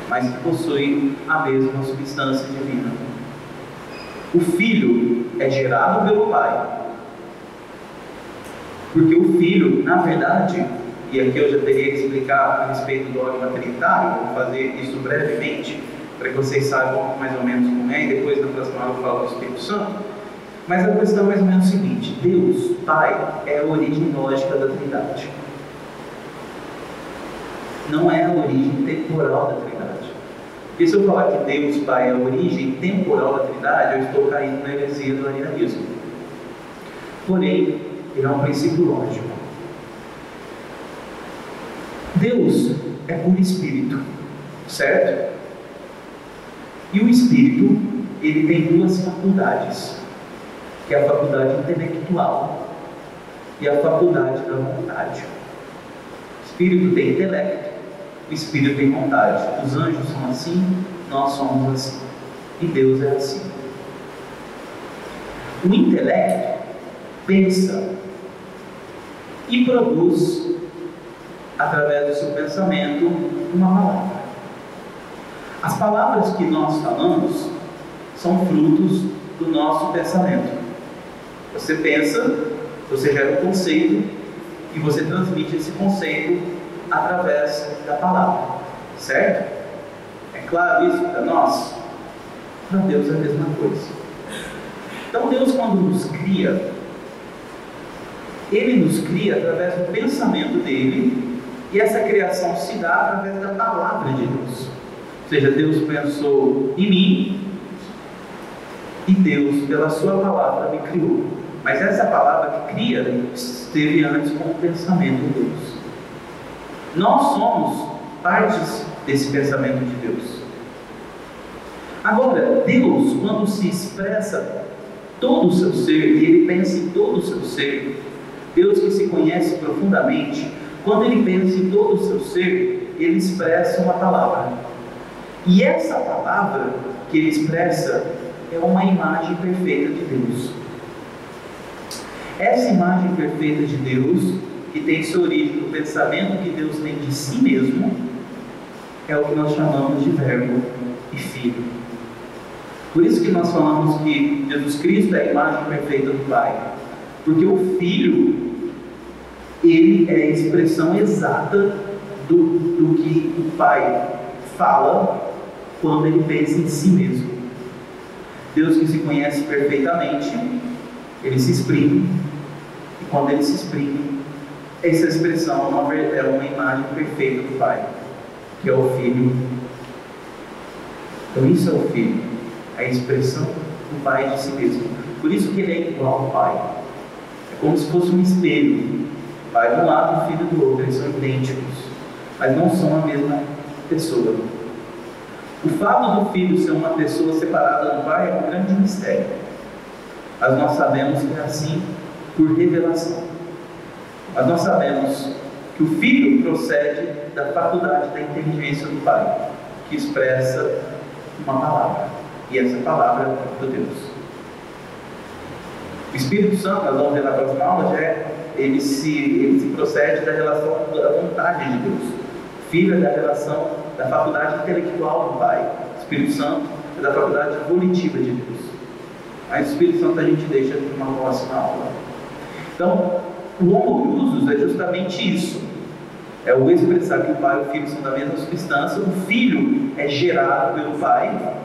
mas que possuem a mesma substância divina. O Filho é gerado pelo Pai, porque o Filho, na verdade, e aqui eu já teria que explicar a respeito do dogma trinitário, vou fazer isso brevemente, para que vocês saibam mais ou menos como é, e depois na próxima aula eu falo do Espírito Santo. Mas a questão é mais ou menos o seguinte: Deus, Pai, é a origem lógica da Trindade. Não é a origem temporal da Trindade. Porque se eu falar que Deus Pai é a origem temporal da Trindade, eu estou caindo na heresia do arianismo. Porém, ele é um princípio lógico. Deus é puro Espírito, certo? E o Espírito, ele tem duas faculdades, que é a faculdade intelectual e a faculdade da vontade. O Espírito tem intelecto, o Espírito tem vontade. Os anjos são assim, nós somos assim. E Deus é assim. O intelecto pensa e produz, através do seu pensamento, uma palavra. As palavras que nós falamos são frutos do nosso pensamento. Você pensa, você gera um conceito e você transmite esse conceito através da palavra, certo? É claro isso para nós? Para Deus é a mesma coisa. Então Deus, quando nos cria, Ele nos cria através do pensamento dele, e essa criação se dá através da palavra de Deus. Ou seja, Deus pensou em mim e Deus, pela sua palavra, me criou. Mas essa palavra que cria esteve antes com o pensamento de Deus. Nós somos partes desse pensamento de Deus. Agora, Deus, quando se expressa todo o seu ser, e Ele pensa em todo o seu ser, Deus que se conhece profundamente, quando Ele pensa em todo o seu ser, Ele expressa uma palavra. E essa palavra que Ele expressa é uma imagem perfeita de Deus. Essa imagem perfeita de Deus, que tem sua origem no pensamento que Deus tem de si mesmo, é o que nós chamamos de Verbo e Filho. Por isso que nós falamos que Jesus Cristo é a imagem perfeita do Pai. Porque o Filho, ele é a expressão exata do que o Pai fala quando ele pensa em si mesmo. Deus, que se conhece perfeitamente, ele se exprime, e quando ele se exprime, essa expressão é uma imagem perfeita do Pai, que é o Filho. Então isso é o Filho, a expressão do Pai de si mesmo. Por isso que ele é igual ao Pai. É como se fosse um espelho. Pai de um lado e Filho do outro, eles são idênticos, mas não são a mesma pessoa. O fato do Filho ser uma pessoa separada do Pai é um grande mistério, mas nós sabemos que é assim por revelação. Mas nós sabemos que o Filho procede da faculdade da inteligência do Pai, que expressa uma palavra, e essa palavra é o próprio Deus. O Espírito Santo, nós vamos ver na próxima aula, ele se procede da relação da vontade de Deus. O Filho é da relação da faculdade intelectual do Pai. O Espírito Santo é da faculdade volitiva de Deus. Aí o Espírito Santo a gente deixa para uma próxima aula. Então, o homoiousios é justamente isso. É o expressar que o Pai e o Filho são da mesma substância. O Filho é gerado pelo Pai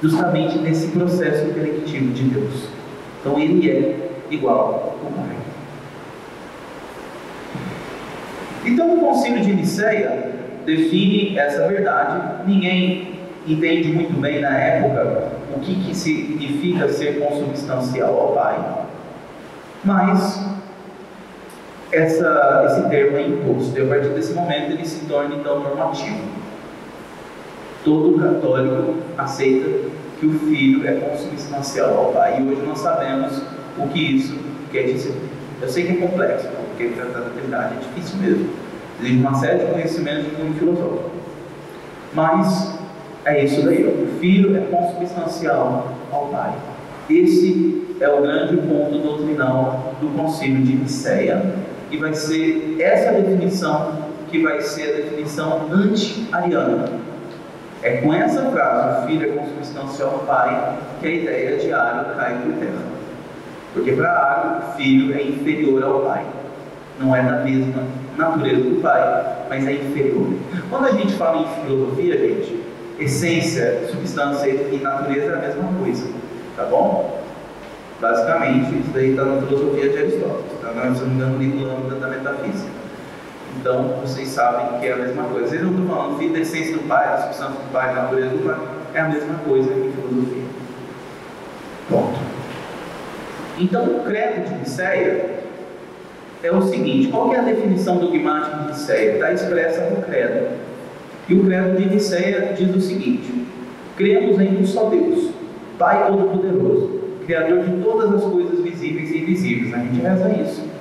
justamente nesse processo intelectivo de Deus. Então ele é igual ao Pai. Então o Concílio de Nicéia define essa verdade. Ninguém entende muito bem na época o que significa ser consubstancial ao Pai, mas esse termo é imposto, e a partir desse momento ele se torna então normativo. Todo católico aceita que o Filho é consubstancial ao Pai, e hoje nós sabemos o que isso quer dizer. Eu sei que é complexo, porque tratar da Trindade é difícil mesmo, exige uma série de conhecimentos de cunho filosófico, mas é isso daí, o Filho é consubstancial ao Pai. Esse é o grande ponto doutrinal do Concílio de Nicéia, e vai ser essa definição que vai ser a definição anti-ariana. É com essa frase, o Filho é consubstancial ao Pai, que a ideia de Ario cai por terra. Porque para Ario, o Filho é inferior ao Pai. Não é da mesma natureza do Pai, mas é inferior. Quando a gente fala em filosofia, gente, essência, substância e natureza é a mesma coisa. Tá bom? Basicamente, isso daí está na filosofia de Aristóteles. Está, se não me engano, no livro Lambda da Metafísica. Então, vocês sabem que é a mesma coisa. Às vezes eu estou falando filho da essência do Pai, da substância do Pai, da natureza do Pai, é a mesma coisa em filosofia. Ponto. Então, o credo de Nicéia é o seguinte: qual que é a definição dogmática de Nicéia? Está expressa no credo. E o credo de Nicéia diz o seguinte: cremos em um só Deus, Pai Todo-Poderoso, Criador de todas as coisas visíveis e invisíveis. A gente reza isso.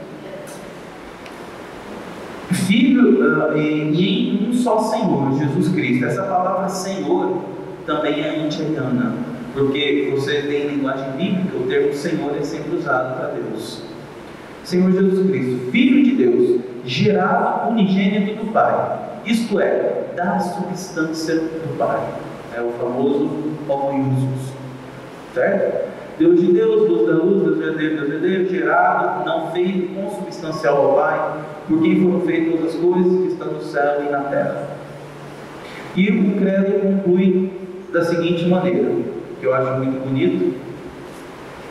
Filho e em um só Senhor, Jesus Cristo. Essa palavra Senhor também é anti-ariana, porque você tem em linguagem bíblica, o termo Senhor é sempre usado para Deus. Senhor Jesus Cristo, Filho de Deus, gerado unigênito do Pai, isto é, da substância do Pai. É o famoso homoiousios, certo? Deus de Deus, luz da luz, Deus verdadeiro, gerado, não feito, consubstancial ao Pai, por quem foram feitas todas as coisas que estão no céu e na terra. E o credo conclui da seguinte maneira, que eu acho muito bonito: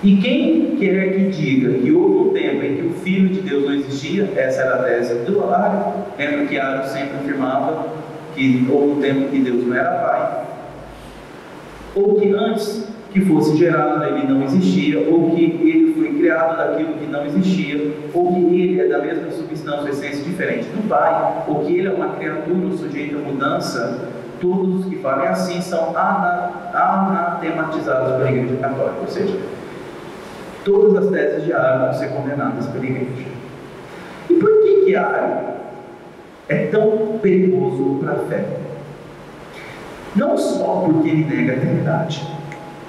e quem quer que diga que houve um tempo em que o Filho de Deus não existia, essa era a tese do Ario. Lembra que Ario sempre afirmava que houve um tempo em que Deus não era Pai, ou que antes que fosse gerado ele não existia, ou que ele foi criado daquilo que não existia, ou que ele é da mesma substância ou essência diferente do Pai, ou que ele é uma criatura sujeita à mudança. Todos os que falem assim são anatematizados pela Igreja Católica, ou seja, todas as teses de Ario vão ser condenadas pela Igreja. E por que Ario é tão perigoso para a fé? Não só porque ele nega a Trindade,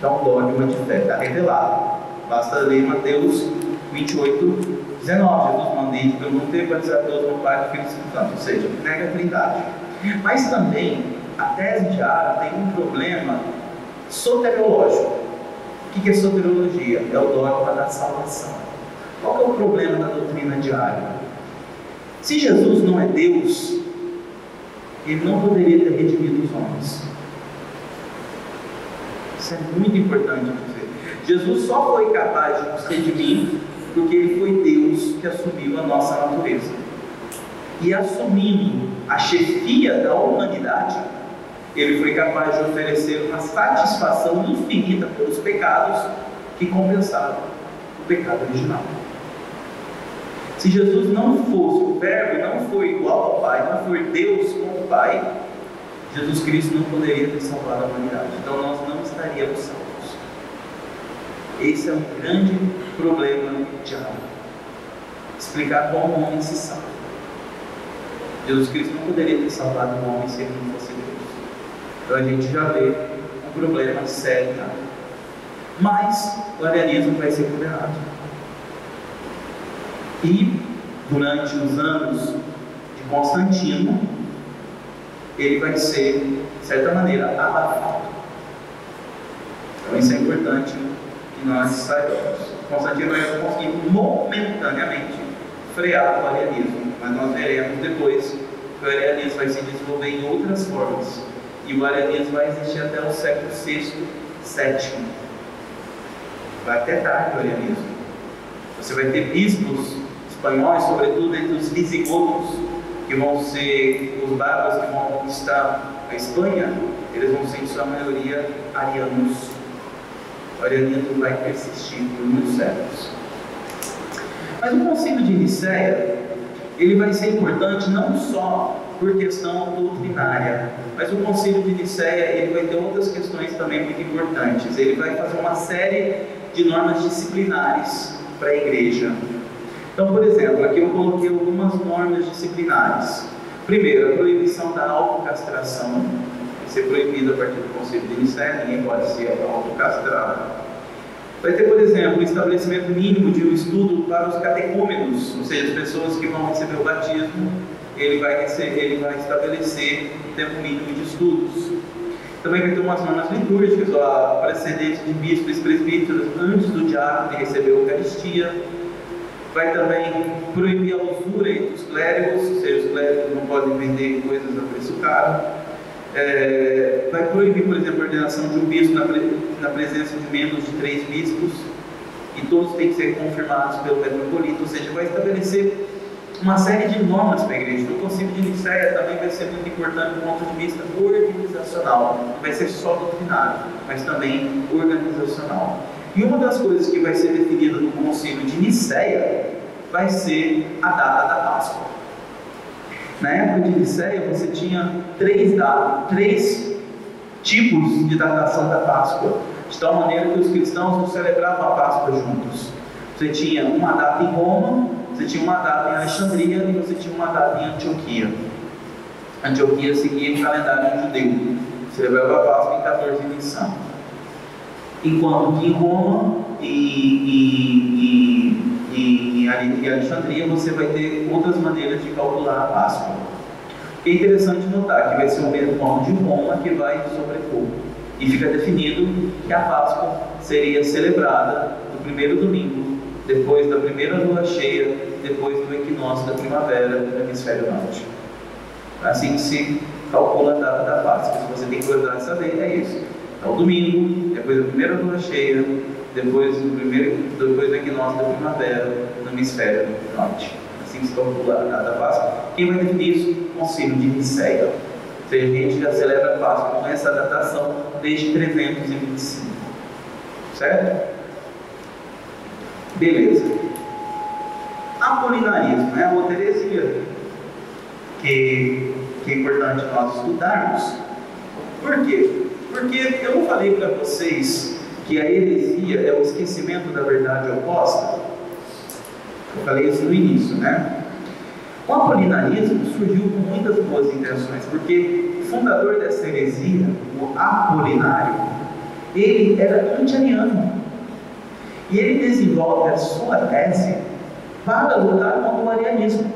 que é um dogma de fé, está revelado. Basta ler Mateus 28, 19. Jesus mandei pelo mundo ter batizado Deus no Pai, do Filho e do Espírito Santo, ou seja, nega a Trindade. Mas também a tese de Ario tem um problema soteriológico. O que é soteriologia? É o dogma da salvação. Qual que é o problema da doutrina de Ario? Se Jesus não é Deus, ele não poderia ter redimido os homens. Isso é muito importante dizer. Jesus só foi capaz de nos redimir porque ele foi Deus que assumiu a nossa natureza. E assumindo a chefia da humanidade, ele foi capaz de oferecer uma satisfação infinita pelos pecados que compensaram o pecado original. Se Jesus não fosse o Verbo, não foi igual ao Pai, não foi Deus como o Pai, Jesus Cristo não poderia ter salvado a humanidade. Então nós não estaríamos salvos. Esse é um grande problema de Ario. Explicar como o homem se salva. Jesus Cristo não poderia ter salvado o homem se ele não fosse Deus. Então a gente já vê um problema sério. Mas o arianismo vai ser condenado. E durante os anos de Constantino, ele vai ser, de certa maneira, abafado. Então isso é importante que nós saibamos. Constantino vai conseguir momentaneamente frear o arianismo, mas nós veremos depois que o arianismo vai se desenvolver em outras formas. E o arianismo vai existir até o século VI, VII. Vai até tarde o arianismo. Você vai ter bispos espanhóis, sobretudo entre os visigodos, que vão ser os bárbaros que vão conquistar a Espanha. Eles vão ser, em sua maioria, arianos. O arianismo vai persistir por muitos séculos. Mas o concílio de Nicéia, ele vai ser importante não só por questão doutrinária, mas o concílio de Nicéia, ele vai ter outras questões também muito importantes. Ele vai fazer uma série de normas disciplinares para a igreja. Então, por exemplo, aqui eu coloquei algumas normas disciplinares. Primeiro, a proibição da autocastração. Vai ser proibida a partir do concílio de Nicéia, ninguém pode ser autocastrado. Vai ter, por exemplo, o estabelecimento mínimo de um estudo para os catecúmenos, ou seja, as pessoas que vão receber o batismo, ele vai estabelecer um tempo mínimo de estudos. Também vai ter umas normas litúrgicas, a precedente de bispos e presbíteros antes do diácono de receber a Eucaristia. Vai também proibir a usura entre os clérigos, ou seja, os clérigos não podem vender coisas a preço caro. Vai proibir, por exemplo, a ordenação de um bispo na presença de menos de 3 bispos, e todos têm que ser confirmados pelo metropolita, ou seja, vai estabelecer uma série de normas para a igreja. O Concílio de Nicéia também vai ser muito importante do ponto de vista organizacional. Não vai ser só doutrinário, mas também organizacional. E uma das coisas que vai ser definida no Concílio de Nicéia vai ser a data da Páscoa. Na época de Nicéia, você tinha três tipos de datação da Páscoa, de tal maneira que os cristãos não celebravam a Páscoa juntos. Você tinha uma data em Roma, você tinha uma data em Alexandria e você tinha uma data em Antioquia. Antioquia seguia o calendário judeu, celebrava a Páscoa em 14 de Nissan. Enquanto que em Roma e Alexandria você vai ter outras maneiras de calcular a Páscoa. É interessante notar que vai ser o mesmo ano de Roma que vai sobrepor. E fica definido que a Páscoa seria celebrada no primeiro domingo, depois da primeira lua cheia, depois do equinócio da primavera no hemisfério norte. Assim que se calcula a data da Páscoa. Se você tem curiosidade de saber, é isso. Então, domingo, depois da primeira lua cheia, depois do equinócio da primavera no hemisfério norte. Assim que se calcula a data da Páscoa. Quem vai definir isso? O Concílio de Nicéia. Ou seja, a gente já celebra a Páscoa com essa datação desde 325. Certo? Beleza. Apolinarismo é outra heresia que é importante nós estudarmos. Por quê? Porque eu não falei para vocês que a heresia é o esquecimento da verdade oposta? Eu falei isso no início, né? O apolinarismo surgiu com muitas boas intenções, porque o fundador dessa heresia, o Apolinário, ele era anti-ariano. E ele desenvolve a sua tese para lutar contra o arianismo.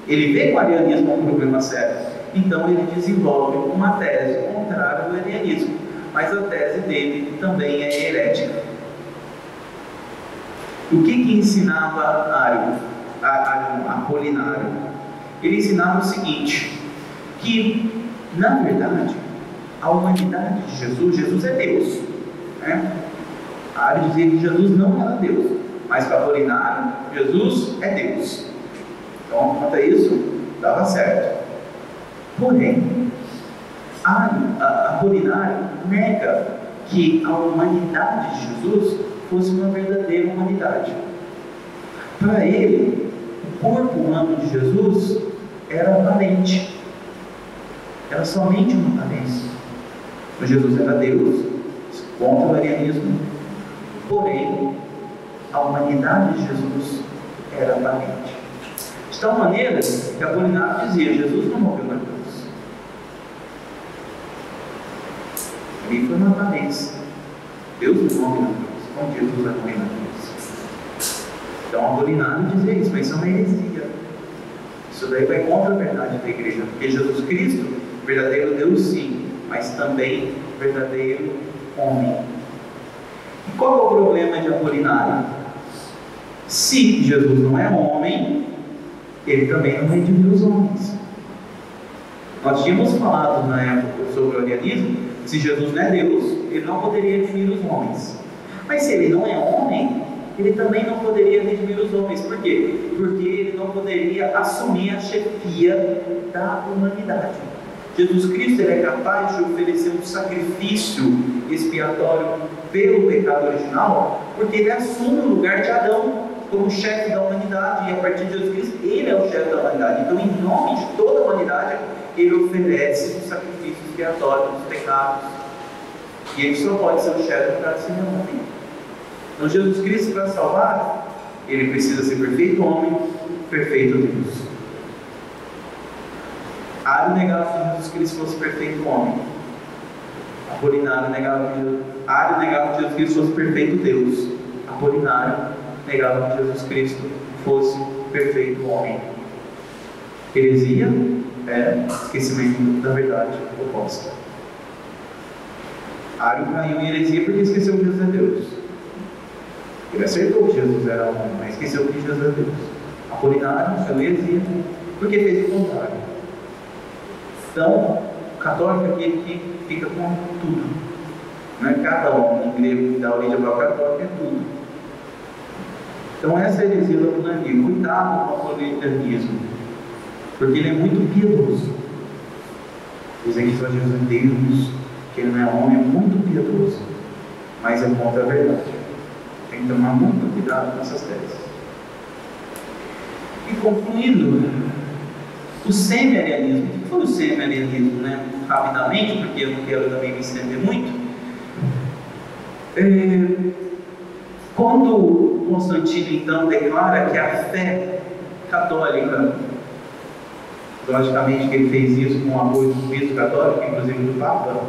Ele vê que o arianismo é um problema sério, então ele desenvolve uma tese contrária ao arianismo, mas a tese dele também é herética. O que ensinava Apolinário? Ele ensinava o seguinte, que na verdade a humanidade de Jesus é Deus, né? Ario dizia que Jesus não era Deus, mas para Apolinário, Jesus é Deus. Então, quanto a isso, dava certo. Porém, Apolinário nega que a humanidade de Jesus fosse uma verdadeira humanidade. Para ele, o corpo humano de Jesus era aparente, era somente uma aparência. Mas Jesus era Deus, contra o arianismo. Porém, a humanidade de Jesus era aparente. De tal maneira que Apolinário dizia: Jesus não morreu na cruz. Ali foi uma aparência. Deus não morreu na cruz. Como Jesus vai morrer na cruz? Então Apolinário dizia isso, mas isso é uma heresia. Isso daí vai contra a verdade da igreja. Porque Jesus Cristo, verdadeiro Deus sim, mas também verdadeiro homem. E qual é o problema de Apolinário? Se Jesus não é homem, ele também não redimiu os homens. Nós tínhamos falado na época sobre o arianismo, se Jesus não é Deus, ele não poderia redimir os homens. Mas se ele não é homem, ele também não poderia redimir os homens. Por quê? Porque ele não poderia assumir a chefia da humanidade. Jesus Cristo ele é capaz de oferecer um sacrifício expiatório pelo pecado original, porque ele assume o lugar de Adão como chefe da humanidade, e a partir de Jesus Cristo, ele é o chefe da humanidade. Então, em nome de toda a humanidade, ele oferece o sacrifício expiatório dos pecados. E ele só pode ser o chefe por causa de ser homem. Então, Jesus Cristo, para salvar, ele precisa ser perfeito homem, perfeito Deus. Ario negava que Jesus Cristo fosse perfeito homem. Apolinário negava que Jesus Cristo fosse perfeito Deus. Apolinário negava que Jesus Cristo fosse perfeito homem. Heresia é esquecimento da verdade oposta. Ario caiu em heresia porque esqueceu que Jesus é Deus. Ele acertou que Jesus era homem, mas esqueceu que Jesus é Deus. Apolinário caiu em heresia porque fez o contrário. Então, o católico é aquele que fica com tudo. Não é cada homem grego que dá origem ao católico, é tudo. Então essa é a heresia do apolianismo. Cuidado com o apolianismo, porque ele é muito piedoso. Dizem que só Jesus é Deus, que ele não é homem, é muito piedoso, mas é contra a verdade. Tem que tomar muito cuidado com essas teses. E concluindo, o semi-arianismo. O que foi o semi-arianismo, né? Rapidamente, porque eu não quero também me estender muito. Quando Constantino então declara que a fé católica, logicamente que ele fez isso com o apoio do bispo católico, inclusive do Papa,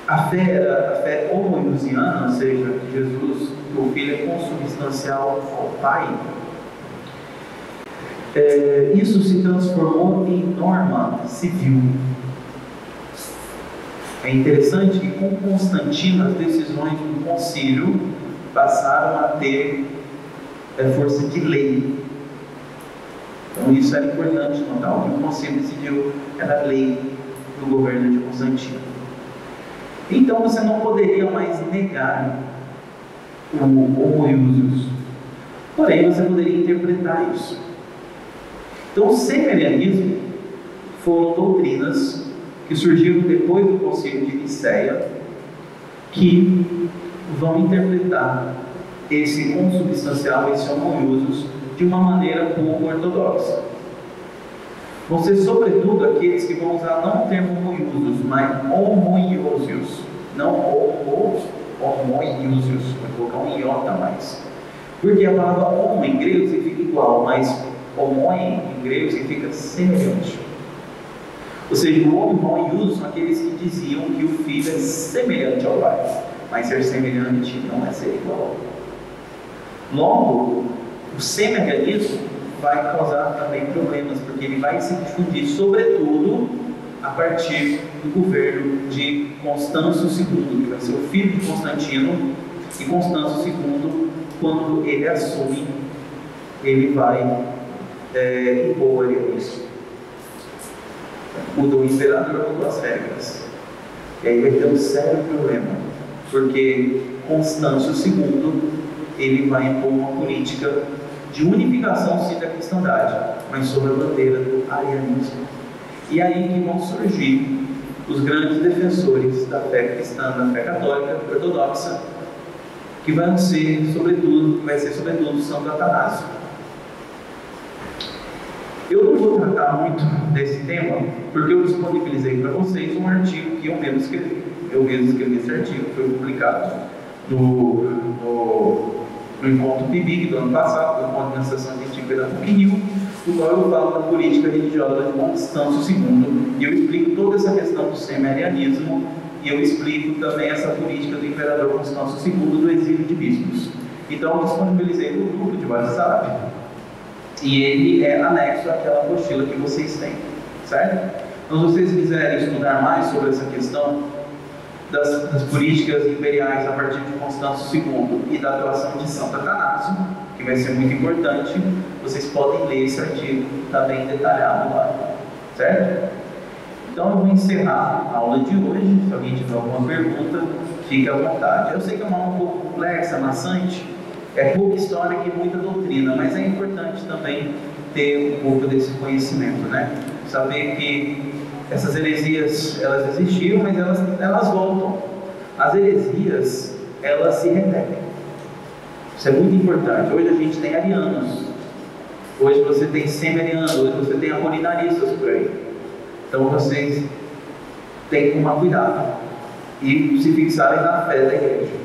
a fé era a fé homoiousiana, ou seja, que Jesus, o Filho, é consubstancial ao Pai. Isso se transformou em norma civil. É interessante que com Constantino as decisões do concílio passaram a ter força de lei. Então isso era importante notar. O que o concílio decidiu era lei do governo de Constantino. Então você não poderia mais negar o homoiousios, porém você poderia interpretar isso. Então o semi-arianismo foram doutrinas que surgiram depois do concílio de Nicéia, que vão interpretar esse consubstancial, esse homoiousios, de uma maneira pouco ortodoxa. Vão ser sobretudo aqueles que vão usar não o termo homoiousios, mas homoiousios, não homoiousios, vou colocar um iota a mais, porque a palavra homo em grego significa igual, mas homoi em grego significa semelhante. Ou seja, o homoiousios são aqueles que diziam que o filho é semelhante ao pai, mas ser semelhante não é ser igual. Logo, o semi-arianismo vai causar também problemas, porque ele vai se difundir, sobretudo, a partir do governo de Constâncio II, que vai ser o filho de Constantino, e Constâncio II, quando ele assume, ele vai impor o arianismo. Mudou o imperador, mudou as regras. E aí vai ter um sério problema, porque Constâncio II, ele vai impor uma política de unificação sim da cristandade, mas sob a bandeira do arianismo. E aí que vão surgir os grandes defensores da fé cristã, da fé católica ortodoxa, que vai ser sobretudo Santo Atanásio. Eu não vou tratar muito desse tema, porque eu disponibilizei para vocês um artigo que eu mesmo escrevi. Eu mesmo escrevi esse artigo, foi publicado no Encontro PIBIC do ano passado, do Encontro de Sessão Científica da PUC-Rio, no qual eu falo da política religiosa de Constâncio II, e eu explico toda essa questão do semi-arianismo, e eu explico também essa política do imperador Constâncio II do exílio de bispos. Então eu disponibilizei no grupo de WhatsApp, e ele é anexo àquela apostila que vocês têm, certo? Então, se vocês quiserem estudar mais sobre essa questão das políticas imperiais a partir de Constâncio II e da atuação de Santo Atanásio, que vai ser muito importante, vocês podem ler esse artigo, está bem detalhado lá, certo? Então eu vou encerrar a aula de hoje. Se alguém tiver alguma pergunta, fique à vontade. Eu sei que é uma aula um pouco complexa, maçante, é pouca história e muita doutrina, mas é importante também ter um pouco desse conhecimento, né? Saber que essas heresias, elas existiam, mas elas voltam. As heresias, elas se repetem. Isso é muito importante. Hoje a gente tem arianos, hoje você tem semi-arianos, hoje você tem apolinaristas por aí. Então vocês têm que tomar cuidado e se fixarem na fé da igreja.